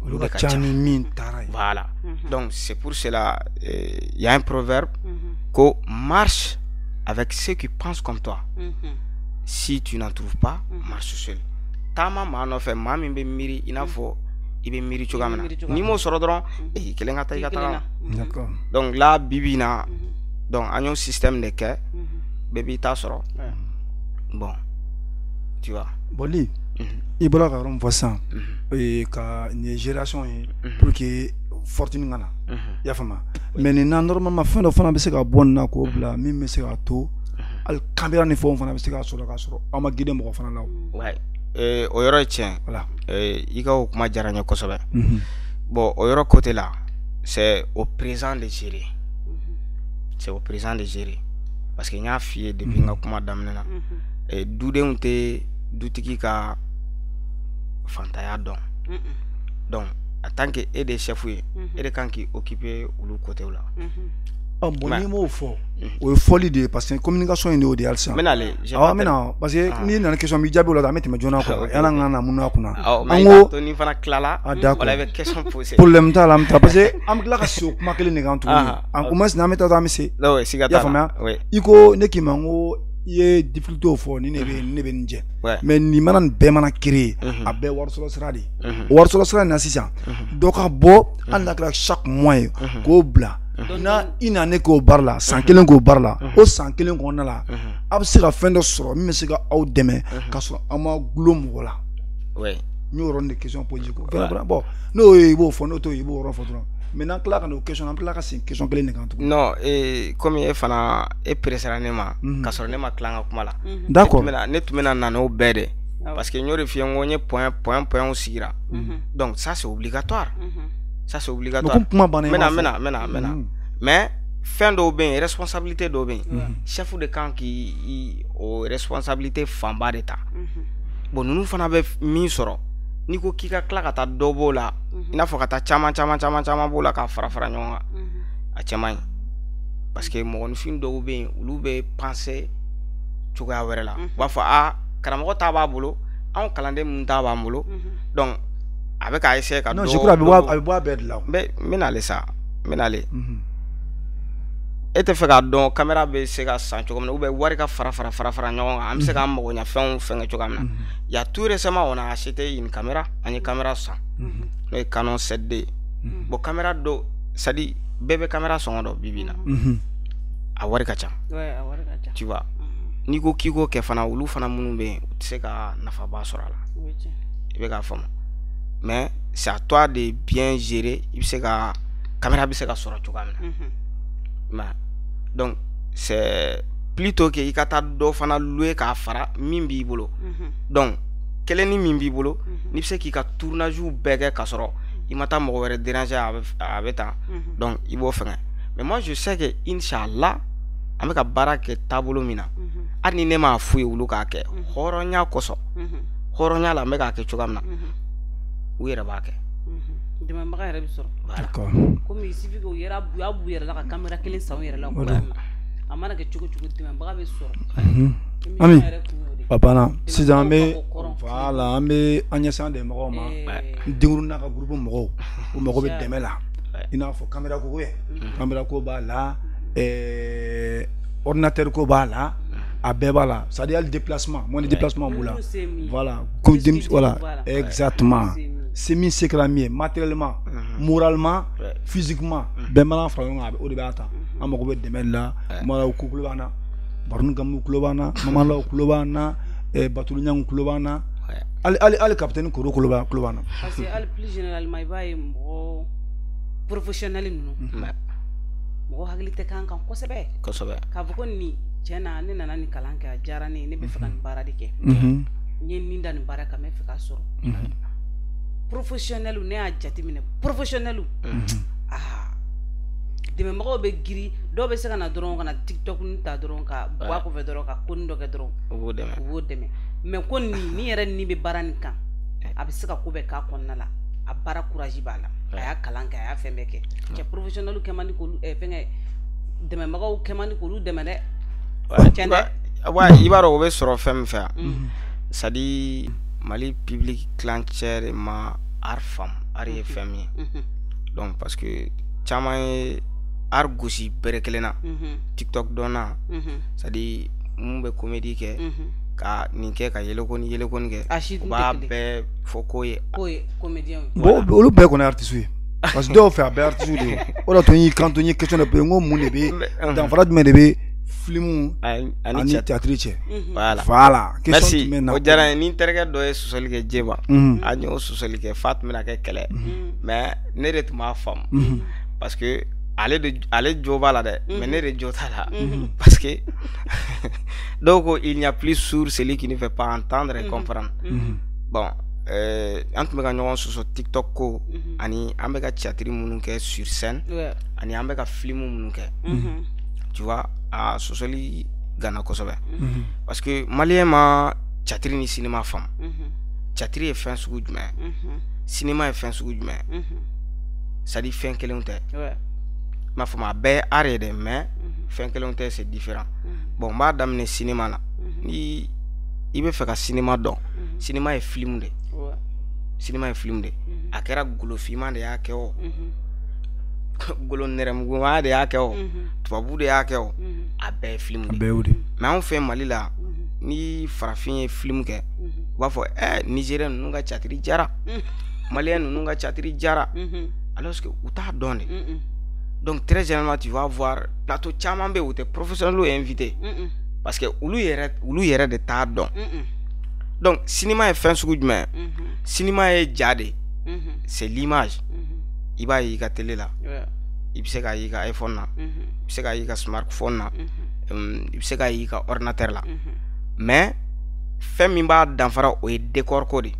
D: olu de ka ca ni min taara yen voilà donc c'est pour cela il y a un proverbe ko marche avec ceux qui pensent comme toi si tu n'en trouves pas marche seul taama maa nɔfɛ maa min bɛ miiri i n'a fɔ i bɛ miiri cogoya min na n'i m'o sɔrɔ dɔrɔn kelen ka taa i ka taga donc là bibi na donc an y'o système de kɛ bɛɛ b'i ta sɔrɔ bon tu vois
B: boli i bɔra ka yɔrɔ min fɔ sisan ka nin ye génération ye pour que fortune kana i y'a faamuya mais nin na normalement fɛn dɔ fana bɛ se ka bɔ nin na k'o bila min bɛ se k'a to hali caméra ni fɛnw fana bɛ se k'a sɔrɔ k'a sɔrɔ aw ma guider mɔgɔ fana la o yɔrɔ ye tiɲɛ i ka o kuma diyara n ye kosɛbɛ bon o yɔrɔ côté la c'est au présent de gérer c'est au présent de gérer parce que n y'a f'i ye depuis n ka kuma daminɛ na dudenw tɛ dutigi ka fantaya dɔn donc en tant que e de chef ye e de kan k'i occuper olu côté la bon n'i m'o fɔ o ye fɔli de ye parce que communication in de y'o de ye halisa awɔ n bɛna parce que n'i nana question b'i jaabi o la an bɛ tɛmɛ joona quoi yan'an ka na mun y'a kunna
D: an ko n'i fana tilala wala i bɛ question poser
B: problème t'a la an bɛ taa parce que an bɛ tila ka se o kuma kelen de kan tuguni au moins n'an bɛ taa an bɛ se i y'a faamuya i ko ne k'i ma n ko i ye difficulté fɔ ni ne bɛ nin jɛ mais nin mana nin bɛɛ mana créer a bɛɛ warisɔrɔ sira de ye o warisɔrɔ sira in na sisan dɔ ka bɔ hali n'a kɛra chaque mois ye k'o bila na i na ne k'o baara la san kelen k'o baara la o san kelen kɔnɔna la a bɛ se ka fɛn dɔ sɔrɔ min bɛ se ka aw dɛmɛ k'a sɔrɔ aw ma gulo mɔgɔ la n y'o yɔrɔ de question posé ko bon n'o ye i b'o fɔ n'o t'o ye i b'o yɔrɔ fɔ dɔrɔn maintenant tila ka n'o question an tila ka segin question kelen de kan tuguni
D: non comme e fana e pressera ne ma k'a sɔrɔ ne ma tila n ka kuma la
B: d'accord
D: ne tun bɛna na n'o bɛɛ de parce que n y'o de f'i ye n ko n ye point sigira donc ça c'est obligatoire ça c'est obligatoire mena mais fɛn dɔw bɛ yen responsabilité dɔw bɛ yen chef de kan k'i o responsabilité fanba de ta bon ninnu fana bɛ min sɔrɔ n'i ko k'i ka tila ka taa dɔ b'o la i n'a fɔ ka taa caman b'o la k'a fara ɲɔgɔn kan a cɛ man ɲi parce que mɔgɔninfin dɔw bɛ yen olu bɛ penser cogoya wɛrɛ la u b'a fɔ karamɔgɔ ta b'a bolo anw kalanden mun ta b'an bolo donc a bɛ k'a essayer ka dɔ
B: non je crois a bɛ bɔ a bɛɛ de la
D: n bɛ n'ale sa n bɛ n'ale e tɛ fɛ k'a dɔn caméra bɛ se ka san cogo min na ou bien wari ka fara ɲɔgɔn kan an bɛ se k'an mago ɲa fɛnw fɛngɛ cogoya min na il y a tout récemment on a acheté une caméra an ye caméra san n'o ye Canon 7D bon caméra dɔ c'est à dire bɛɛ bɛ caméra sɔngɔ dɔn bi bi in na a wari ka ca tu vois n'i ko k'i k'o kɛ fana olu fana minnu bɛ yen u tɛ se ka nafaba sɔrɔ a la i bɛ k'a faamu mais c'est à toi de bien gérer i bɛ se ka caméra bɛ se ka sɔrɔ cogoya min na donc c'est plutôt que i ka taa dɔ fana louer k'a fara min b'i bolo donc kelen ni min b'i bolo n'i bɛ se k'i ka tournage bɛɛ kɛ k'a sɔrɔ i ma taa mɔgɔ wɛrɛ déranger a bɛ tan donc i b'o fɛngɛ mais moi je sais que inchallah an bɛ ka baara kɛ taabolo min na hali ni ne m'a f'u ye olu k'a kɛ hɔrɔnya kosɔn hɔrɔnya la n bɛ k'a kɛ cogoya min na u yɛrɛ b'a kɛ
A: dɛmɛbaga yɛrɛ bɛ sɔrɔ komi il suffit que u y'a b'u yɛrɛ la ka caméra kelen san u yɛrɛ la a mana kɛ cogo dɛmɛbaga bɛ sɔrɔ
B: Ami a banna sisan an bɛ voilà an bɛ an ɲɛsin de mɔgɔw ma denwuru n'a ka groupe mɔgɔw o mago bɛ dɛmɛ la i n'a fɔ caméra ko ye caméra ko b'a la ordinateur ko b'a la a bɛɛ b'a la c'est à dire hali déplacement moyen de déplacement b'u la voilà comme voilà exactement c'est min se kɛra min ye matériellement moralement physiquement bɛɛ mana fara ɲɔgɔn kan o de b'a ta an mago bɛ dɛmɛ la maraw ko kulo b'an na baroni gamu kulo b'an na mamalaw kulo b'an na batulu ɲangu kulo b'an na ali capitaine koro kulo b'an na
A: parce que ali plus généralement i b'a ye mɔgɔ professionnel ninnu mɔgɔ hakili tɛ kan kan kosɛbɛ k'a fɔ ko nin tiɲɛ na ne nana nin kalan kɛ a diyara ne ye ne bɛ fɛ ka nin baara de kɛ n ye nin da nin baara kan n bɛ fɛ k'a sɔrɔ professionnel ne y'a jateminɛ professionnel dɛmɛbagaw bɛ giri dɔw bɛ se ka na dɔrɔn ka na tiktok ni ta dɔrɔn ka bɔ a kɔfɛ dɔrɔn ka ko nin dɔ kɛ dɔrɔn u b'o dɛmɛ mais ko nin yɛrɛ ni bɛ baara nin kan a bɛ se ka ko bɛɛ k'a kɔnɔna la a baara courage b'a la a y'a kalan kɛ a y'a fɛn bɛɛ kɛ cɛ professionnel kɛ man di k'olu fɛnkɛ dɛmɛbagaw kɛ man di k'olu dɛmɛ dɛ tiɲɛ dɛ
D: i b'a dɔn o bɛ sɔrɔ fɛn min fɛ yan c'est à dire Mali public clancɛ ma art femme art ye fɛn min ye donc parce que caman ye art gosi bɛrɛ kelen na tiktok dɔn na c'est à dire mun bɛ comédie kɛ ka nin kɛ ka yelekoni kɛ u b'a bɛɛ fɔ ko ye
A: comédien
B: bon olu bɛɛ kɔni artiste ye parce que dɔw fɛ a bɛɛ artiste de ye o de to n ye question de bɛ n ko mun de bɛ danfara jumɛn de bɛ film ani théâtre cɛ voilà
D: merci o diyara n ye ni n terikɛ dɔ ye sɔsɔli kɛ Jeba an y'o sɔsɔli kɛ f'a tun bɛna kɛ kɛlɛ mais ne de tun b'a faamu parce que ale jo b'a la dɛ mais ne de jo t'a la parce que dɔw ko il n'y a plus sourd celui qui ne veut pas entendre et comprendre bon an tun bɛ ka ɲɔgɔn sɔsɔ tiktok ko ani an bɛ ka théâtre minnu kɛ sur scène ani an bɛ ka film minnu kɛ tu vois a sɔsɔli gana kosɛbɛ parce que malien ma théâtre ni cinéma faamu théâtre ye fɛn sugu jumɛn cinéma ye fɛn sugu jumɛn c'est à dire fɛn kelenw tɛ m'a fɔ ma bɛɛ art ye dɛ mais fɛn kelenw tɛ c'est différent bon n b'a daminɛ cinéma la ni i bɛ fɛ ka cinéma dɔn cinéma ye film de a kɛra golofinma de y'a kɛ o golo nɛrɛmuguma de y'a kɛ o tubabu de y'a kɛ o a bɛɛ ye film de mais anw fɛ Mali la ni farafin ye film kɛ u b'a fɔ Nigérien ninnu ka théâtre jara Malien ninnu ka théâtre jara alors que u t'a dɔn de donc très généralement tu vas voir plateau caman bɛ u tɛ professionnels invité parce que olu yɛrɛ de t'a dɔn donc cinéma ye fɛn sugu jumɛn cinéma ye ja de c'est l'image i b'a ye i ka télé la i bɛ se k'a ye i ka iPhone na i bɛ se k'a ye i ka smartphone na i bɛ se k'a ye i ka ordinateur la mais fɛn min b'a danfara o ye décor ko de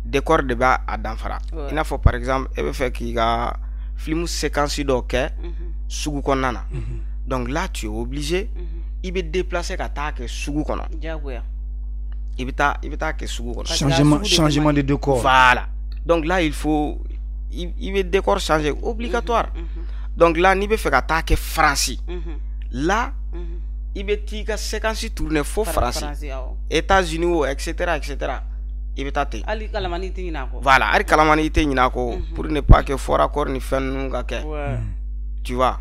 D: décor de b'a danfara i n'a fɔ par exemple e bɛ fɛ k'i ka film séquence dɔ kɛ sugu kɔnɔna na donc là tu es obligé i bɛ déplacer ka taa kɛ sugu kɔnɔ
A: jagoya
D: i bɛ taa kɛ sugu kɔnɔ
B: changement de décor
D: voilà donc là il faut i bɛ décor changer obligatoire donc là n'i bɛ fɛ ka taa kɛ Faransi là i bɛ t'i ka séquence tourner fo Faransi États-Unis o etc i bɛ taa ten
A: hali kalamani tɛ ɲinɛ a kɔ
D: voilà hali kalamani tɛ ɲinɛ a kɔ pour ne pas que fort accord ni fɛn ninnu ka kɛ tu vois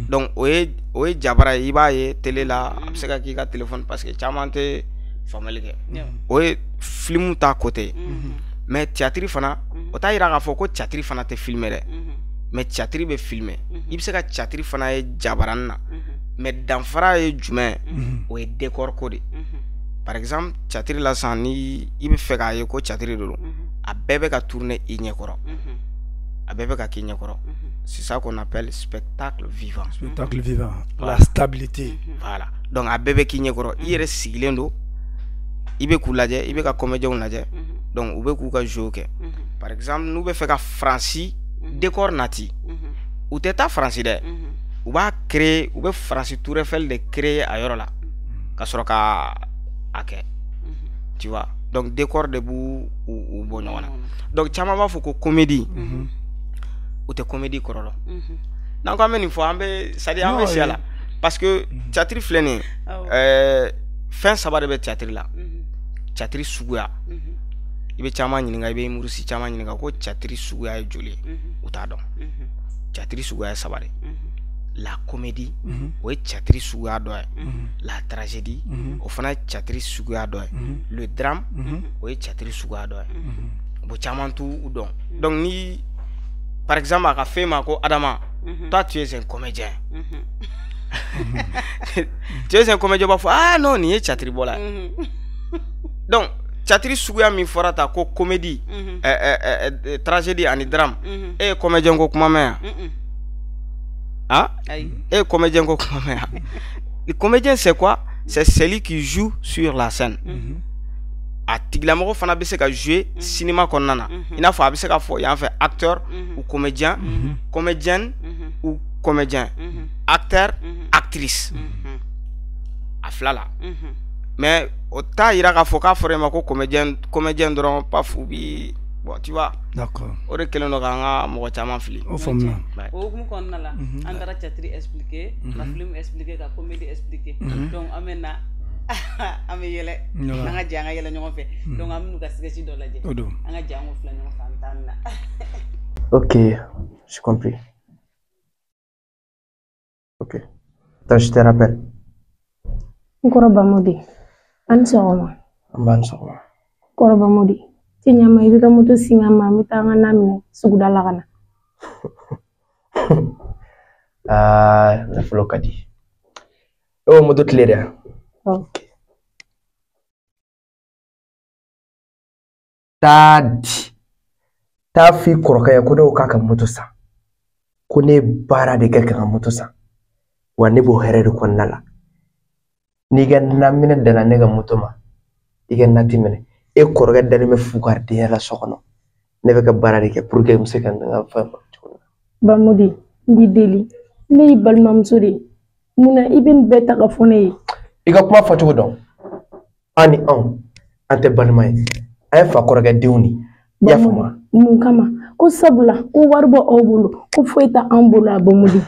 D: donc o ye jabara ye i b'a ye télé la a bɛ se ka k'i ka téléphone parce que caman tɛ faamuyali kɛ o ye film ta côté mais théâtre fana o t'a yira k'a fɔ ko théâtre fana tɛ filmer dɛ mais théâtre bɛ filmer i bɛ se ka théâtre fana ye jabarani na mais danfara ye jumɛn o ye décor ko de par exemple théâtre la sisan ni i bɛ fɛ k'a ye ko théâtre de don a bɛɛ bɛ ka tourner i ɲɛkɔrɔ a bɛɛ bɛ ka k'i ɲɛkɔrɔ c'est ça qu'on appelle spectacle vivant
B: la stabilité
D: voilà donc a bɛɛ bɛ k'i ɲɛkɔrɔ i yɛrɛ sigilen don i bɛ k'u lajɛ i bɛ ka comédienw lajɛ donc u bɛ k'u ka jeu kɛ par exemple n'u bɛ fɛ ka Faransi décor nati u tɛ taa Faransi dɛ u b'a créer u bɛ Faransi Tour Eiffel de créer a yɔrɔ la ka sɔrɔ ka a kɛ tu vois donc décor de b'u bɔ ɲɔgɔn na donc caman b'a fɔ ko comédie u tɛ comédie kɔrɔ dɔn n'an ko an bɛ nin fɔ an bɛ c'est à dire an bɛ siya la parce que théâtre filɛ nin ye fɛn saba de bɛ théâtre la chatri suguya ibe chama ɲininka ibe murusi chama ɲininka ko chatri suguya ye joli u t'a dɔn chatri suguya ye saba de la comédie o ye chatri suguya dɔ ye la tragédie o fana ye chatri suguya dɔ ye le drame o ye chatri suguya dɔ ye bo caman t'u dɔn donc ni par exemple a ka f'e ma ko Adama toi tu es un comédien tu es un comédien b'a fɔ ah non nin ye chatri bɔla ye donc chatri suguya min fɔra ta ko comédie tragédie ani drame e ye comédien ko kuma mɛn yan ah e ye comédien ko kuma mɛn yan le comédien c'est quoi? C'est celui qui joue sur la scène a tigilamɔgɔ fana bɛ se ka jouer cinéma kɔnɔna na i n'a fɔ a bɛ se ka fɔ yan fɛ acteur ou comédien comédienne ou comédien acteur actrice a fila la mais o t'a yira k'a fɔ k'a fɔra e ma ko comédien dɔrɔn paf u bi bon tu vois d'accord o de kelen do k'an ka mɔgɔ caman fili
B: o faamuna
A: o hukumu kɔnɔna la an taara chatri expliquer ka film expliquer ka comédie expliquer donc an bɛ na an bɛ yɛlɛ an ka jɛ an ka yɛlɛ ɲɔgɔn fɛ donc an bɛ n'u ka sketch dɔ lajɛ an ka jɛ an k'o fila ɲɔgɔn fɛ an taa na
E: ok j'ai compris ok donc je te rappelle
F: Koroba Modi an sɔgɔma
E: an b'an sɔgɔma
F: Koroba Modi ti ɲama i bɛ ka moto singa ma n bɛ taa an ka na minɛ suguda la ka na
E: nafolo ka di e y'o moto tile de yan
F: ok
E: taa di taa f'i kɔrɔkɛ ye ko ne ko k'a ka moto san ko ne baara de kɛ ka moto san wa ne b'o hɛrɛ de kɔnɔna la n'i ka na minɛ danna ne ka moto ma i ka nati minɛ e kɔrɔkɛ dalen bɛ fugaridenya la so kɔnɔ ne bɛ ka baara de kɛ pour que n bɛ se ka n ka fɛn fɔ cogo min na.
F: Bamodi n b'i deli ne y'i balimamuso de ye munna i bɛ nin bɛɛ ta ka fɔ ne ye.
E: I ka kuma fɔcogo dɔn an ni anw an tɛ balima ye an ye fa kɔrɔkɛ denw de i y'a faamu
F: mun kama ko sabula ko wari bɔ aw bolo ko foyi tɛ an bolo a Bamodi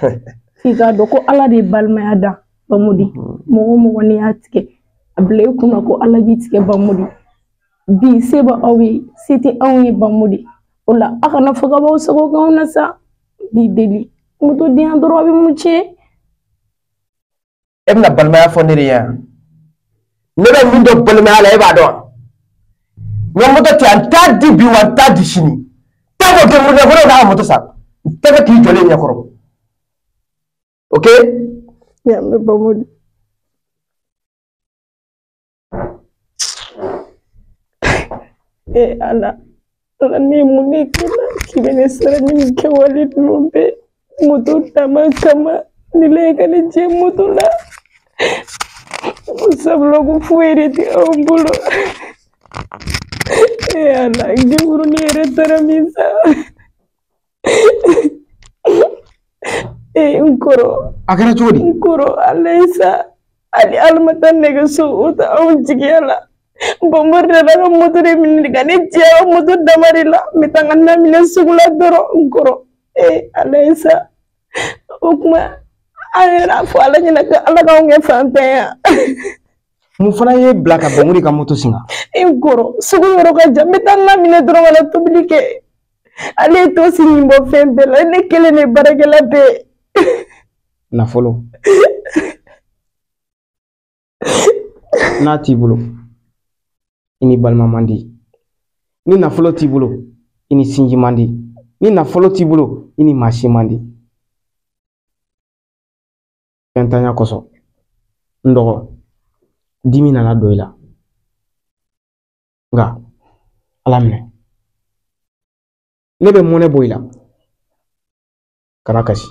F: f'i k'a dɔn ko Ala de ye balimaya da Bamodi mɔgɔ o mɔgɔ n'i y'a tigɛ a bila i kunna ko Ala b'i tigɛ Bamodi bi se bɛ aw ye se tɛ anw ye Bamodi o la a kana fɔ ka b'aw sago k'anw na sa b'i deli moto di yan dɔrɔn a bɛ mun tiɲɛ.
E: E bɛna balimaya fɔ ne de ye yan ne bɛ min dɔn balimaya la e b'a dɔn n ka moto tɛ an t'a di bi wa n t'a di sini t'a fɔ k'i moto fɔlɔ k'a moto san n tɛ fɛ k'i jɔlen ɲɛkɔrɔ ok.
F: Yamɛ Bamodi. Ala ni mun ne kila k'i bɛ ne sara ni nin kɛwale ninnu bɛɛ moto taama kama ni la ka ne jɛ moto la sabula ko foyi de tɛ anw bolo Ala denkurunin yɛrɛ taara min sa n kɔrɔ
E: a kɛra cogo di
F: n kɔrɔ Ala ye sa hali Ala ma taa nɛgɛso o tɛ anw jigiya la Bamodi nana ka moto de minɛ ka ne jɛ moto dama de la n bɛ taa n ka na minɛ sugu la dɔrɔn n kɔrɔ Ala ye sa o kuma an yɛrɛ fɔ Ala ɲɛna ko Ala k'anw kɛ fantanya
E: mun fana ye bila ka Bamodi ka moto singa
F: n kɔrɔ sugu yɔrɔ ka jan n bɛ taa n na minɛ dɔrɔn ka na tobili kɛ ale ye to sigi bɔ fɛn bɛɛ la ne kelen de baarakɛla bɛɛ
E: nafolo n'a t'i bolo i ni balima man di ni nafolo t'i bolo i ni sinji man di ni nafolo t'i bolo i ni maa si man di fɛntanya kosɔn n dɔgɔ dimi nana don i la nka Ala minɛ ne bɛ mɔnɛ bɔ i la kana kasi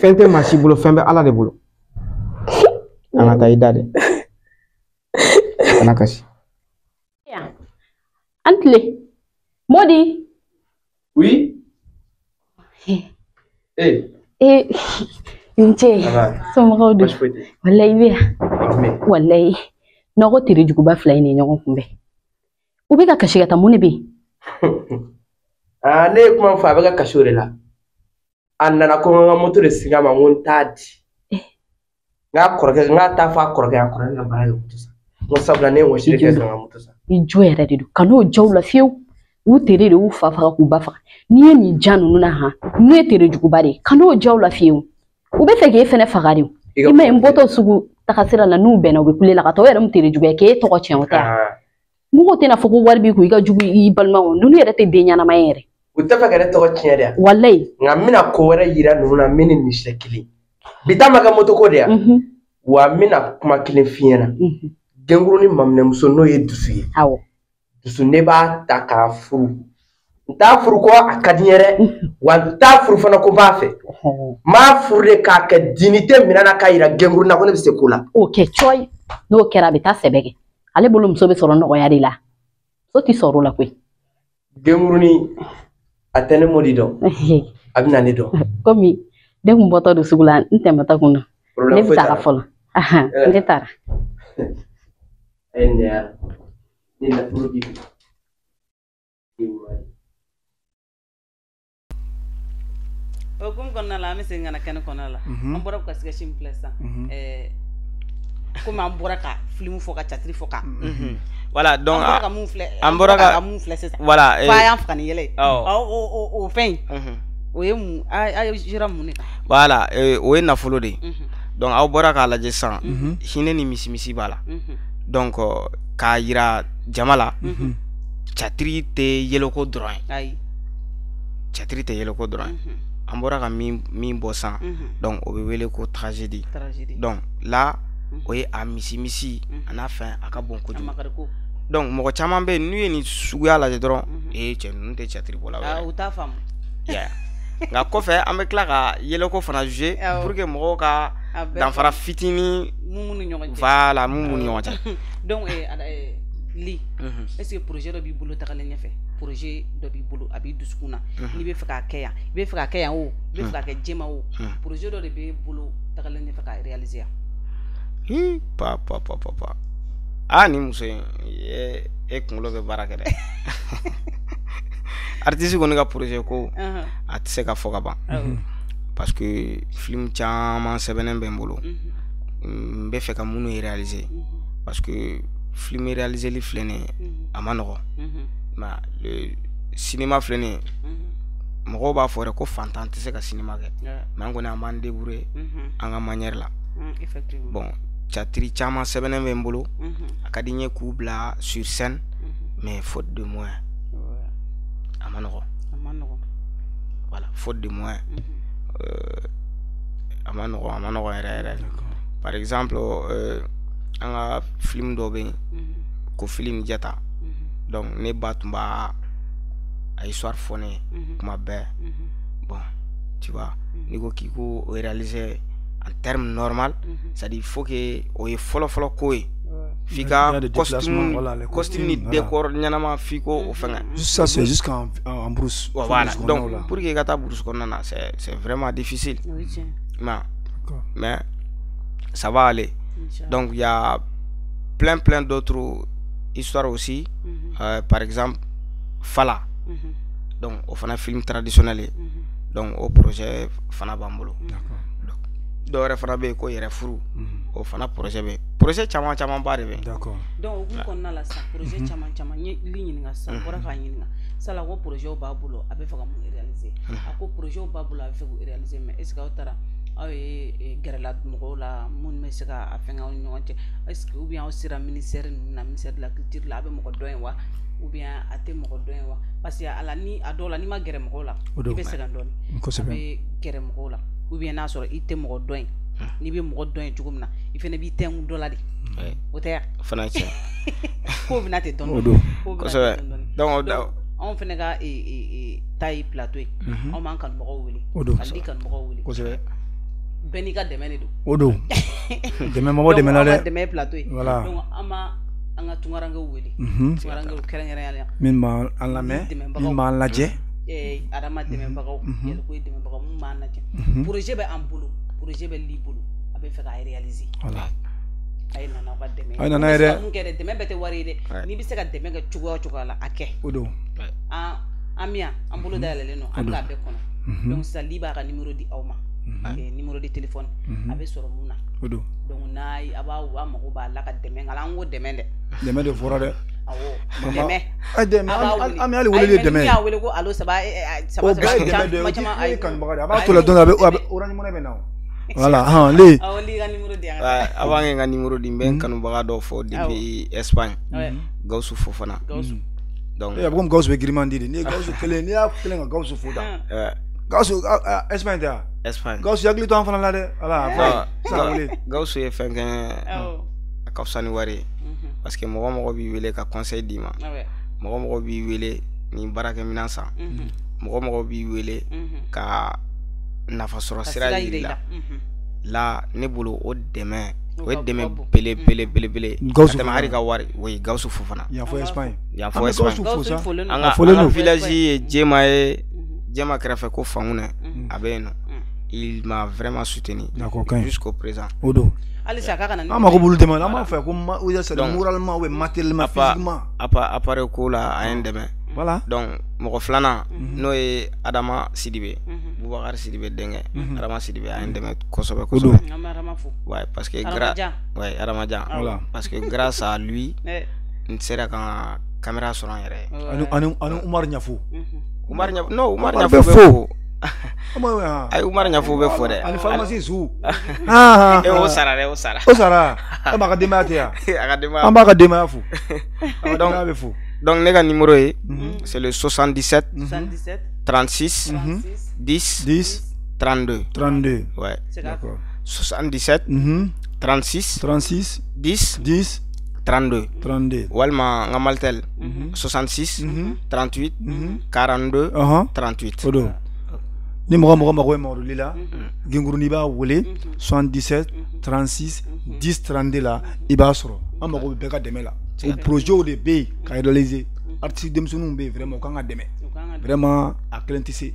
E: fɛn tɛ maa si bolo fɛn bɛ Ala de bolo an ka taa i da dɛ kana kasi
F: an tile Modi
E: oui
F: nce somɔgɔw don walayi bɛ yan walayi nɔgɔ tere juguba fila in ni ɲɔgɔn kunbɛn u bɛ ka kasi ka taa mun de bɛ yen
E: ne ye kuma fɔ a bɛ ka kasi o de la a nana ko n ka moto de singa ma n ko n t'a di n k'a kɔrɔkɛ n k'a taa fɔ a kɔrɔkɛ a kɔrɔkɛ ka baara kɛ moto san Ko sabla ne wo shirke kan moto sa.
G: I jo yɛrɛ de don kan'o jaw la fiyewu u tere de y'u fa faga k'u ba faga n'i ye nin ja ninnu na han n'u ye tere juguba de kan'o jaw la fiyewu u bɛ fɛ k'e fɛnɛ faga de i ma ye n bɔtɔ sugu taga sira la n'u bɛnna u bɛ kule la ka taa o yɛrɛ mun tere jugu ye k'e tɔgɔ tiɲɛ o tɛ mɔgɔw tɛna fɔ ko wari b'i kun i ka jugu i balimaw ninnu yɛrɛ tɛ den ɲɛnama ye yɛrɛ
E: u tɛ fɛ ka ne tɔgɔ tiɲɛ de
G: walayi
E: nka n bɛna ko wɛrɛ yira ninnu na min ni nin tɛ kelen bi taa ma kɛ moto ko de yan wa n bɛna kuma kelen f'i ɲɛna denkurunin maminɛmuso n'o ye dusu ye dusu ne b'a ta k'a furu n t'a furu ko a ka di n ye dɛ wa n t'a furu fana ko n b'a fɛ n b'a furu de k'a kɛ dignité minɛn na k'a yira denkurunin na ko ne bɛ se ko la
G: o kɛ coyi n'o kɛra a bɛ taa sɛbɛ kɛ ale bolo muso bɛ sɔrɔ nɔgɔya de la muso tɛ sɔrɔ o la koyi
E: denkurunin a tɛ ne mɔdi dɔn a bɛ na ne dɔn
G: komi den kun bɔtɔ don sugu la n tɛmɛtɔ kun na ne bɛ taa fɔlɔ ne taara
E: ne nafolo b'i kun
A: o kum kɔnɔna la an bɛ segin ka na kɛnɛ kɔnɔna la an bɔra ka sketch min filɛ sisan komi an bɔra ka film fɔ ka catiri fɔ ka
D: voilà donc
A: an bɔra ka mun filɛ sisan
D: voilà
A: fa y'an faga ni yɛlɛ ye o fɛn o ye mun a jira mun de kan
D: voilà o ye nafolo de donc aw bɔra k'a lajɛ sisan hinɛ ni misimisi b'a la donc k'a yira jama la catiri tɛ yɛlɛko dɔrɔn ye catiri tɛ yɛlɛko dɔrɔn ye an bɔra ka min bɔ san donc o bɛ wele ko tragédie donc là o ye a misimisi a n'a fɛn a ka bon kojugu donc mɔgɔ caman bɛ yen n'u ye nin suguya lajɛ dɔrɔn cɛ ninnu tɛ catiri bɔla wɛrɛ
A: u t'a faamu
D: nka kɔfɛ an bɛ tila ka yɛlɛko fana jouer pour que mɔgɔw ka danfara fitinin voilà mun b'u ni ɲɔgɔn cɛ
A: donc li est ce que projet dɔ b'i bolo tagalen ɲɛfɛ projet dɔ b'i bolo a b'i dusukun na n'i bɛ fɛ k'a kɛ yan i bɛ fɛ k'a kɛ yan o i bɛ fɛ k'a kɛ jɛma o projet dɔ de b'e bolo tagalen ɲɛfɛ k'a réaliser yan
D: pa ni muso in e kunkolo bɛ baara kɛ dɛ artiste kɔni ka projet ko a tɛ se ka fɔ ka ban parce que film caman sɛbɛnnen bɛ n bolo n bɛ fɛ ka minnu réaliser parce que film réaliseli filɛ nin ye a ma nɔgɔn mais le cinéma filɛ nin ye mɔgɔw b'a fɔ yɛrɛ ko fantan tɛ se ka cinéma kɛ mais an kɔni an b'an débrouiller an ka manière la bon catiri caman sɛbɛnnen bɛ n bolo a ka di n ye k'u bila sur scène mais faute de moyens a ma nɔgɔn voilà faute de moyens a ma nɔgɔn yɛrɛ par exemple an ka film dɔ bɛ yen ko film Jata donc ne ba tun b'a a histoire fɔ ne ye kuma bɛɛ bon tu vois n'i ko k'i ko réaliser en terme normal c'est à dire il faut que o ye fɔlɔ ko ye f'i ka costume ni décor ɲɛnama f'i ko o fɛngɛ
B: ça c'est jusqu'en brousse
D: voilà donc pour que i ka taa brousse kɔnɔna na c'est vraiment difficile mais ça va aller. Donc il y a plein d'autres histoires aussi. Par exemple Fala. Donc au fana film traditionnel. Donc au projet fana bambolo. Dɔwɛrɛ fana bɛ yen ko yɛrɛ furu o fana projet caman ba de bɛ.
B: D'accord.
A: Donc o kun kɔnɔna la sisan projet caman n ye li ɲininka sisan bɔra k'a ɲininka sala ko projet b'a bolo a bɛ fɛ ka mun réaliser a ko projet b'a bolo a bɛ fɛ k'o réaliser mais est ce que aw taara aw ye gɛrɛla mɔgɔw la minnu bɛ se ka fɛn aw ni ɲɔgɔn cɛ est ce que ou bien aw sera ministère ninnu na ministère de la culture la a bɛ mɔgɔ dɔn ye wa ou bien a tɛ mɔgɔ dɔn ye wa parce que a la ni a dɔw la n'i ma gɛrɛ mɔgɔw la i bɛ sɛgɛn dɔɔni a bɛ gɛrɛ mɔgɔw la ou bien n'a sɔrɔ i tɛ mɔgɔ dɔn ye n'i bɛ mɔgɔ dɔn ye cogo min na i fana b'i tɛnku dɔ la de o tɛ yan
D: fana cɛ
A: ko bɛna tɛ dɔn
D: kosɛbɛ donc
A: anw fana ka ta ye plateau ye anw b'an kanubagaw wele ka di kanubagaw wele
B: kosɛbɛ
A: bɛɛ n'i ka dɛmɛ de don
B: o don dɛmɛbagaw dɛmɛ na dɛ
A: dɛmɛ plateau ye
B: voilà
A: donc an b'a an ka tungarankew wele tungarankew kɛrɛnkɛrɛnyala
B: min b'an lamɛn min b'an lajɛ
A: adama dɛmɛbagaw yɛlɛko ye dɛmɛbagaw mun b'an lajɛ projet bɛ an bolo projet bɛ li bolo a bɛ fɛ k'a réaliser
B: voilà
A: a ye nana aw ka dɛmɛ
B: a ye nana yɛrɛ
A: mun kɛ dɛ dɛmɛ bɛɛ tɛ wari ye dɛ n'i bɛ se ka dɛmɛ kɛ cogoya o cogoya la a kɛ
B: o don
A: an mi yan an bolo dayɛlɛlen don an bɛ k'a bɛɛ kɔnɔ donc sisan li b'a ka numéro di aw ma numéro de téléphone a bɛ sɔrɔ mun na donc n'a ye a b'a mago b'a la ka dɛmɛ nka an ko dɛmɛ dɛ
B: dɛmɛ de fɔra dɛ
A: awɔ
B: dɛmɛ an bɛ hali wele dɛmɛ
A: n'i y'a wele ko allo saba
B: o bɛɛ ye dɛmɛ de ye o tɛ kanubaga de a b'a to la don a bɛ orange money bɛ na voilà le
A: awɔ li ka numéro di yan
D: a b'a kɛ n ka numéro di n bɛ n kanubaga dɔ fɔ depuis Espagne Gawusu Fofana donc
B: a bɛ komi Gawusu bɛ girinman di de n'i ye Gawusu kelen n'i y'a kelen ka Gawusu fo da Gawusu Espagne tɛ wa
D: Espagne
B: Gawusu hakili to an fana la dɛ voilà
D: Gawusu ye fɛn kɛ a ka fisa ni wari ye parce que mɔgɔ b'i wele ka conseil d'i ma mɔgɔ b'i wele ni baarakɛminɛn san mɔgɔ b'i wele ka nafa sɔrɔ sira yir'i la ne bolo o dɛmɛ o ye dɛmɛ belebele ka tɛmɛ hali ka wari o ye Gawusu Fofana
B: yan fɔ Espagne
D: an ka village ye Jema kɛrɛfɛ ko Fangunɛ a bɛ yen nɔ il m'a vraiment soutenu jusqu'au présent
A: halisa k'a kana
B: an mako b'olu dɛmɛ la an b'a fɛ ko moralement ou matériellement physiquement
D: appareil ko la a ye n dɛmɛ
B: voilà
D: donc mɔgɔ filanan n'o ye Adama Sidibe Bubakari Sidibe denkɛ Adama Sidibe a ye n dɛmɛ kosɛbɛ ouais parce que Adamajan parce que grâce à lui n sera ka caméra sɔrɔ n yɛrɛ
B: ani Umar Ɲafo
D: Umar Ɲafo bɛ fo ayi Umar Ɲafo bɛ fo dɛ
B: ani pharmacie su
D: o sara
B: e b'a ka denbaya tɛ yan
D: a ka denbaya
B: an b'a ka denbaya fo
D: donc ne ka numéro ye c'est le 77 36 10 32 ouais
B: d'accord
D: 77 36 10 32 walima nga Maltel 66 38 42 38
B: odo ni mɔgɔ mako ma lila ginguru ni b'a wele 77 36 10 32 la i b'a sɔrɔ an mako bɛ bɛɛ ka dɛmɛ la o projet de bɛ yen ka réaliser artiste denmisɛnninw bɛ yen vraiment u kan ka dɛmɛ vraiment a kelen tɛ se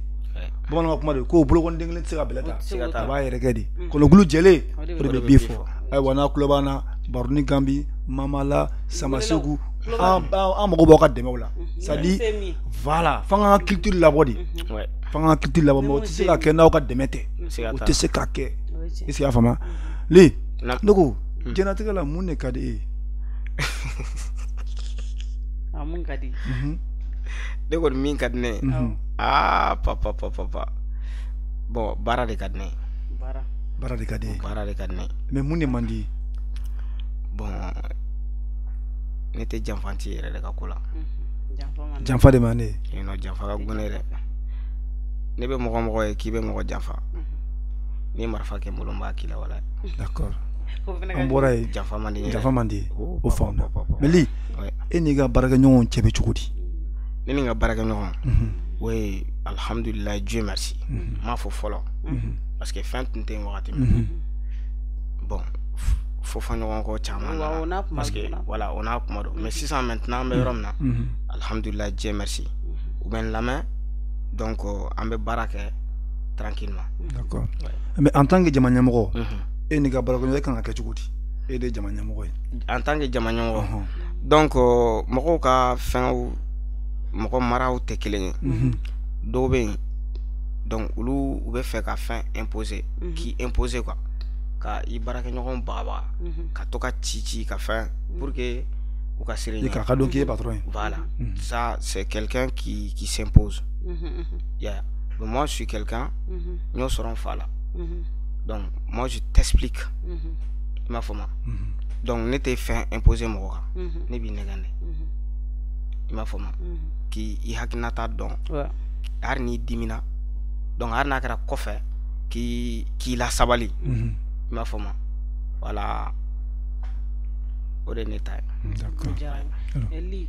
B: bamananw ka kuma de ko bolokɔniden kelen tɛ se ka bɛlɛ ta a b'a yɛrɛ kɛ de kɔnɔkulu jɛlen o de bɛ bin fɔ ayiwa n'a tulo b'an na Baroni Gambi Mamala Samasegu an mako b'aw ka dɛmɛw la c'est à dire voilà f'an ka culture labɔ de f'an ka culture labɔ mais o tɛ se ka kɛ n'aw ka dɛmɛ tɛ o tɛ se ka kɛ est ce que y'a faamuya le ne ko diɲɛlatigɛ la mun de ka di e ye
A: mun ka di
D: ne kɔni min ka di ne ye papa bon baara de ka di ne ye
B: baara de ka di ye mais mun de man di ye
D: bon ne tɛ janfanti yɛrɛ de ka ko la
B: janfa de man di ye
D: janfa ka gon ne dɛ ne bɛ mɔgɔ ye k'i bɛ mɔgɔ janfa ni marifa kɛ n bolo n b'a k'i la wala
B: d'accord an bɔra ye janfa man di ye o faamuna mais li e n'i ka baarakɛɲɔgɔnw cɛ bɛ cogo di
D: ne ni n ka baarakɛɲɔgɔn o ye alhamdulilayi Dieu merci n m'a fɔ fɔlɔ parce que fɛn tun tɛ yen wagati min bon fo fɔ ɲɔgɔn kɔ caman nana parce que voilà o n'a kuma don mais sisan maintenant an bɛ yɔrɔ min na alhamdulilayi Dieu merci u bɛ n lamɛn donc an bɛ baara kɛ tranquillement
B: d'accord mais en tant que jama ɲɛmɔgɔ e n'i ka baarakɛɲɔgɔn e kan ka kɛ cogo di e de ye jama ɲɛmɔgɔ ye
D: en tant que jama ɲɛmɔgɔ donc mɔgɔw ka fɛnw mɔgɔ maraw tɛ kelen ye dɔw bɛ yen donc olu u bɛ fɛ ka fɛn imposer k'i imposer quoi ka i baarakɛɲɔgɔn bagabaga ka to ka ci ka fɛn pour que u ka siri ɲɛ
B: ka dɔn k'i ye patron ye
D: voilà ça c'est quelqu'un qui s'impose yeah mais moi je suis quelqu'un n y'o sɔrɔ n fa la donc moi je t'explique i m'a faamu donc ne tɛ fɛn imposer mɔgɔ kan ne b'i nɛgɛn de i m'a faamu k'i hakilinata dɔn hali n'i dimina donc hali n'a kɛra kɔfɛ k'i la sabali i m'a faamu voilà o de ne ta ye
A: d'accord li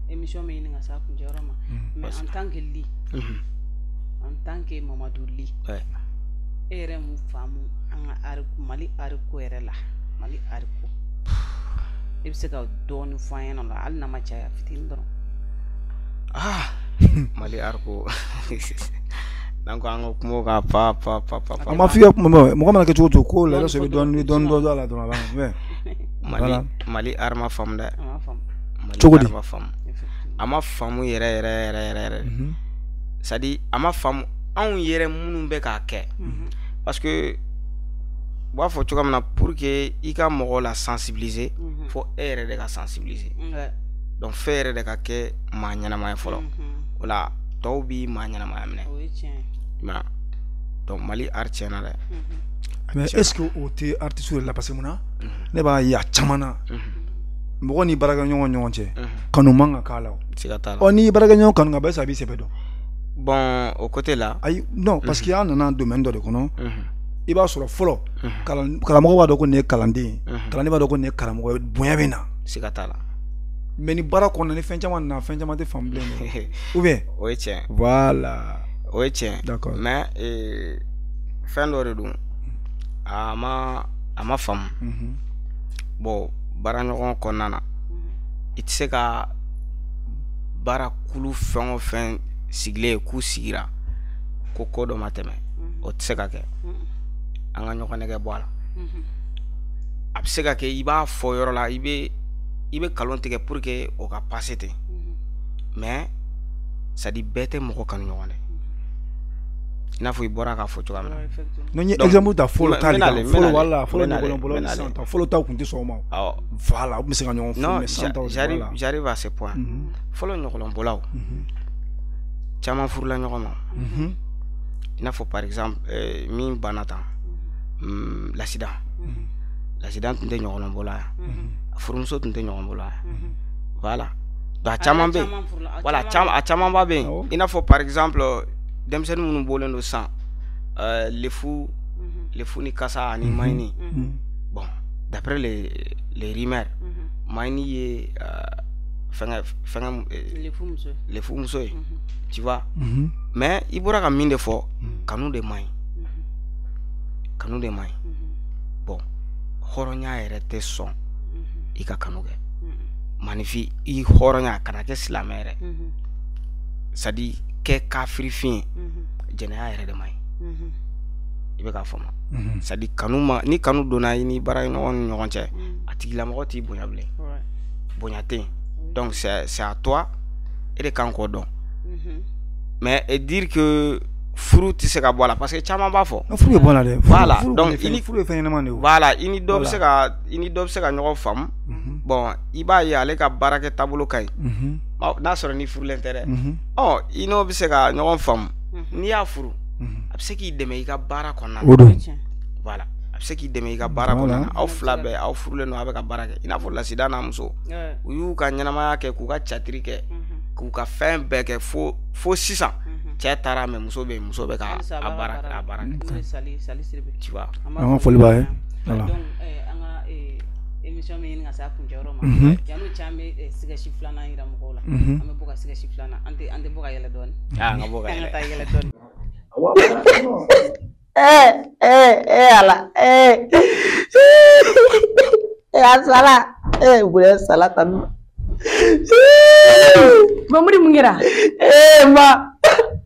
A: émission min ɲini ka se a kuncɛyɔrɔ ma mais en tant que li en tant que Mamadou Li e yɛrɛ mun faamu an ka Mali ariko yɛrɛ la Mali ariko e bɛ se ka dɔɔni fɔ an ɲɛna la hali n'a ma caya fitinin dɔrɔn
D: Mali ariko donc an ka kuma ka pa
B: an ma f'i ka kuma mɔgɔ mana kɛ cogo cogo ko la so bɛ dɔɔni dɔ a la dɔrɔn a b'a
D: Mali ar ma faamu dɛ
B: cogo di
D: a ma faamu yɛrɛ c'est à dire a ma faamu anw yɛrɛ minnu bɛ k'a kɛ parce que u b'a fɔ cogoya min na pour que i ka mɔgɔw la sensibiliser fo e yɛrɛ de ka sensibiliser donc fɛ yɛrɛ de ka kɛ maa ɲɛnama ye fɔlɔ o la tɔw bi maa ɲɛnamaya minɛ donc Mali art tiɲɛna dɛ
B: mais est-ce que o tɛ artiste yɛrɛ la parce que mun na ne b'a ye a caman na mɔgɔ ni baarakɛɲɔgɔn ɲɔgɔn cɛ kanu man ka k'a la o ni baarakɛɲɔgɔn kanu ka bɛɛ sa a b'i sɛbɛ dɔn
D: bon au côté là
B: ayi non parce que an nana domaine dɔ de kɔnɔ i b'a sɔrɔ fɔlɔ karamɔgɔ b'a dɔn ko nin ye kalanden ye kalanden b'a dɔn ko nin ye karamɔgɔ ye bonya bɛ na
D: siga t'a la
B: mais ni baara kɔnɔna ni fɛn caman nana fɛn caman tɛ faamu bilen ou bien
D: o ye tiɲɛ
B: voilà
D: o ye tiɲɛ
B: d'accord
D: mais fɛn dɔ de don a ma faamu bon baara ɲɔgɔn kɔnɔna na i tɛ se ka baara kulu fɛn o fɛn sigilen k'u sigira ko ko dɔ ma tɛmɛ o tɛ se ka kɛ an ka ɲɔgɔn nɛgɛ bɔ a la a bɛ se ka kɛ i b'a fɔ yɔrɔ la i bɛ kalon tigɛ pour que o ka passe ten mais c'est à dire bɛɛ tɛ mɔgɔ kanu ɲɔgɔn dɛ i n'a fɔ i bɔra k'a fɔ cogoya min na
B: non ye exemple ta fɔlɔ ta fɔlɔ wala fɔlɔ ɲɔgɔn bolo san ta fɔlɔ ta kun tɛ sɔn o ma voilà u bɛ se ka ɲɔgɔn fɔ mais san ta
D: j'arrive à ce point fɔlɔ ɲɔgɔn bolaw caman furula ɲɔgɔn ma i n'a fɔ par exemple min banna tan l'accident tun tɛ ɲɔgɔn bɔla yan furumuso tun tɛ ɲɔgɔn bɔla yan voilà donc a caman bɛ yen voilà a caman ba bɛ yen i n'a fɔ par exemple denmisɛnnin minnu bɔlen don san lefu ni kasa ani mayini bon d'après les rumeurs mayini ye lefu muso ye tu vois mais i bɔra ka min de fɔ kanu de man ɲi bon hɔrɔnya yɛrɛ tɛ sɔn i ka kanu kɛ manifin i hɔrɔnya kana kɛ silamɛ yɛrɛ c'est à dire kɛ kafirifin ye jɛnɛya yɛrɛ de man ɲi i bɛ k'a faamu c'est à dire ni kanu donna i ni baaraɲɔgɔn ni ɲɔgɔn cɛ a tigilamɔgɔ t'i bonya bilen bonya tɛ yen donc c'est à toi e de kan k'o dɔn mais dire que furu tɛ se ka bɔ a la parce que caman b'a fɔ
B: furu bɛ bɔ a la dɛ
D: voilà donc
B: furu ye fɛn ɲɛnama de ye
D: voilà i ni dɔ bɛ se ka ɲɔgɔn faamu bon i b'a ye ale ka baarakɛ taabolo ka ɲi n'a sɔrɔ ni furulen tɛ dɛ i n'o bɛ se ka ɲɔgɔn faamu n'i y'a furu a bɛ se k'i dɛmɛ i ka baara kɔnɔna na voilà a bɛ se k'i dɛmɛ i ka baara kɔnɔna na aw fila bɛɛ aw furulen don a bɛ ka baara kɛ i n'a fɔ lasida n'a muso u y'u ka ɲɛnamaya kɛ k'u ka catiri kɛ k'u ka fɛn bɛɛ kɛ fo sisan cɛ taara mais muso bɛ ka a baara kɛ tu vois
B: an ka foli b'a ye
A: donc an ka émission min ɲini ka se a kuncɛyɔrɔ ma yan'o cɛ an bɛ sigɛsi filanan yira mɔgɔw la an bɛ bɔ ka sigɛsi filanan an tɛ bɔ ka yɛlɛ dɔɔni
D: an ka bɔ ka
A: taa yɛlɛ dɔɔni
E: ala asala boleh salah tan
F: Mamuri mun kɛra
E: ma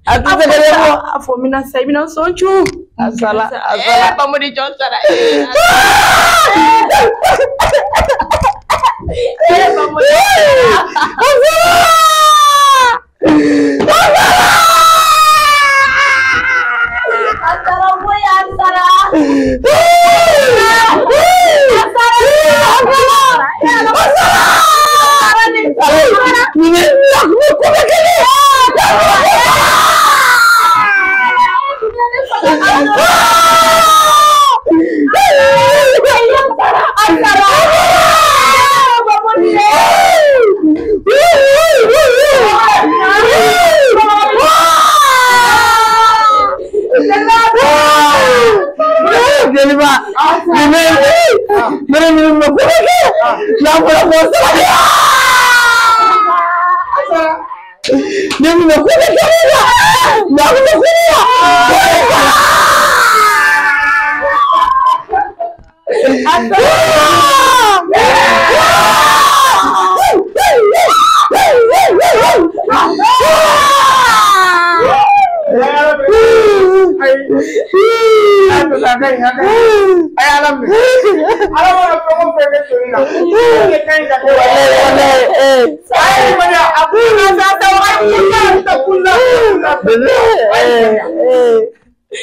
E: a tɛ se ka ɲɛfɔ
F: a fɔ mina sa i bɛna sɔn cu
E: asala
F: Mamuri jɔn sara Mamuri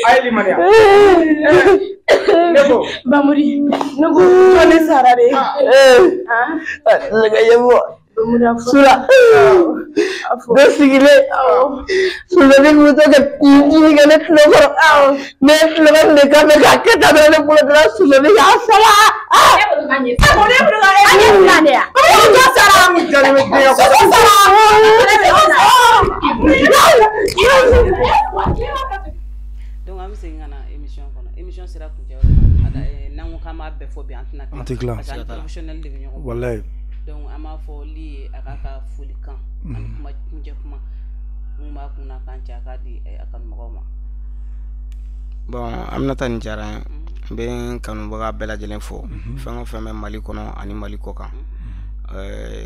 C: Aïe, Maria.
F: Bamuri, Nogo, Tony Sarare. Sula, Dosigile, Sula, you took a eating and a flower out. Make Logan the Kamaka, the Pula, Sula,
A: donc am sing ana émission sera ku jaw ada nangu kama be fo bi antena professionnel de ñoo
B: wallahi
A: donc ama fo li akaka fulikan an kuma muje kuma mu ma kuna kan ci akadi akan magoma
D: bon amna tan jara ben kanu baga bela jelen fo fengo femme Mali kono ani Mali koka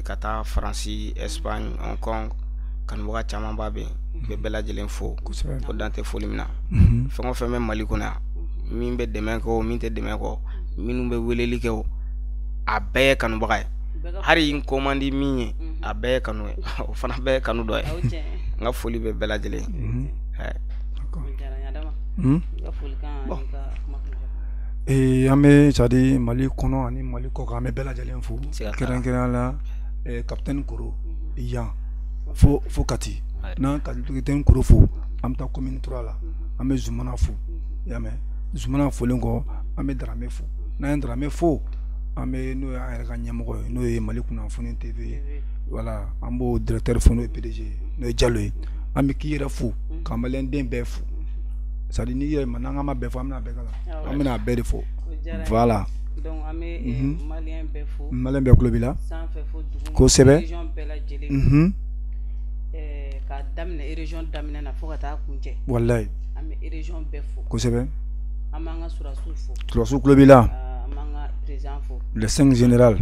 D: kata France Espagne Hong Kong kanu baga chama babe be bela jelen fo ko dante folimna fengo femme Mali kona min be deme ko min te deme ko minu be weleli ke o abe kanu baga hari in commandi minye abe kanu o fana be kanu do nga foli be bela jelen
B: ame chadi Mali kono ani Mali koka ame bela jalen fo keren la capitaine Koro Iyan fo kati na capitaine Koro fo amta commune 3 la ame Zumana fo yame Zumana fo lengo ame Dramé fo na Dramé fo ame no ya ga nyamgo no e Mali kuna fo ni TV voilà ambo directeur fo no PDG no Diallo ame kiyera fo kamalen den be fo ça dit ni mananga ma be fo amna be kala amna be de fo voilà
A: donc amé malien be fo
B: malien be klobila
A: sans fait fo
B: ko sebe
A: région bela jeli ka damne région damne na fo kata kunje
B: wallahi
A: amé région be fo
B: ko sebe
A: amanga sura sulfo
B: sura klobila
A: amanga président fo
B: le 5 général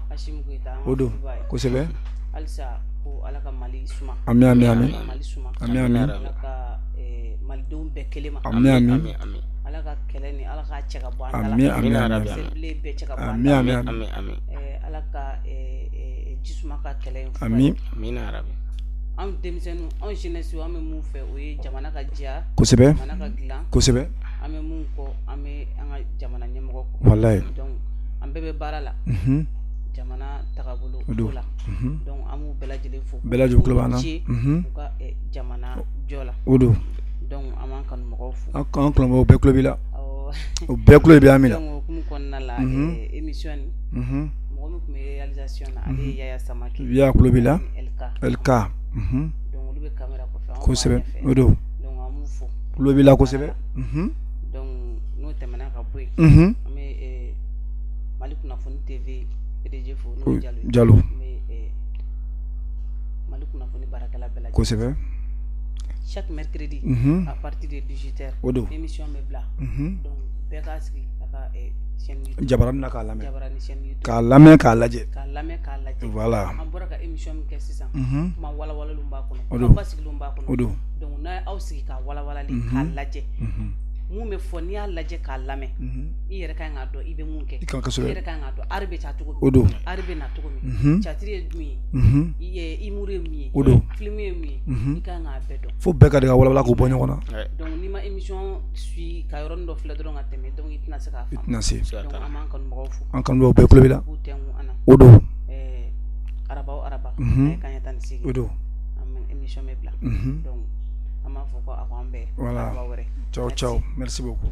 A: Hashim Goita
B: odo ko sebe
A: alsa ko alaka Mali suma
B: ami
A: Mali suma
B: ami
A: alaka Maldon be kelema
B: ami
A: alaka keleni alaka cheka bo
B: ami
A: seble be cheka bo
B: ami
A: alaka jisuma ka kelen
B: ami
D: arabi
A: am demisenu on jeunesse am mu fe o jamana ka dia
B: ko sebe
A: jamana ka glan
B: ko sebe
A: am mu ko am anga jamana nyemo ko
B: wallahi
A: donc am bebe barala jamana takabulu la donc amu belajele fo
B: belajele klobana
A: ka jamana jola
B: odo
A: donc aman kan mo fo
B: an klombo be klobila o be klobi amila
A: donc kum kon na la émission mo mo réalisation na ali Yaya Samaki
B: ya klobila LK
A: donc lu be camera ko fa
B: ko sebe odo
A: donc amu fo
B: klobila ko sebe
A: donc no temana ka boy mais Mali kuna fon TV PDG fo no
B: Diallo
A: mais Mali kuna fon barakala bela
B: ko sebe
A: chaque mercredi à partir de 18h émission me bla donc Begaski aka chaîne YouTube
B: jabaran na ka lame
A: jabaran chaîne YouTube
B: ka lame ka laje
A: voilà am boraka émission me kessisa ma wala wala lumba ko
B: no
A: ba sigi lumba ko no donc na awsigi ka wala wala li ka laje mu me fo ni alaje ka lame i yere kan ado ibe munke i yere kan ado arbe cha tugo arbe na tugo mi cha tire mi i mure mi filmer mi i kan abedo
B: fo beka de wala wala ko bonyo kona
A: donc ni ma émission suis ka yoron do fle do ngateme donc itna se ka fam
B: itna se
A: donc aman kan mo fu
B: an kan do be ko bila
A: ana araba kan yatan sigi am émission me bla donc ama fo ko akwambe
B: voilà ciao merci beaucoup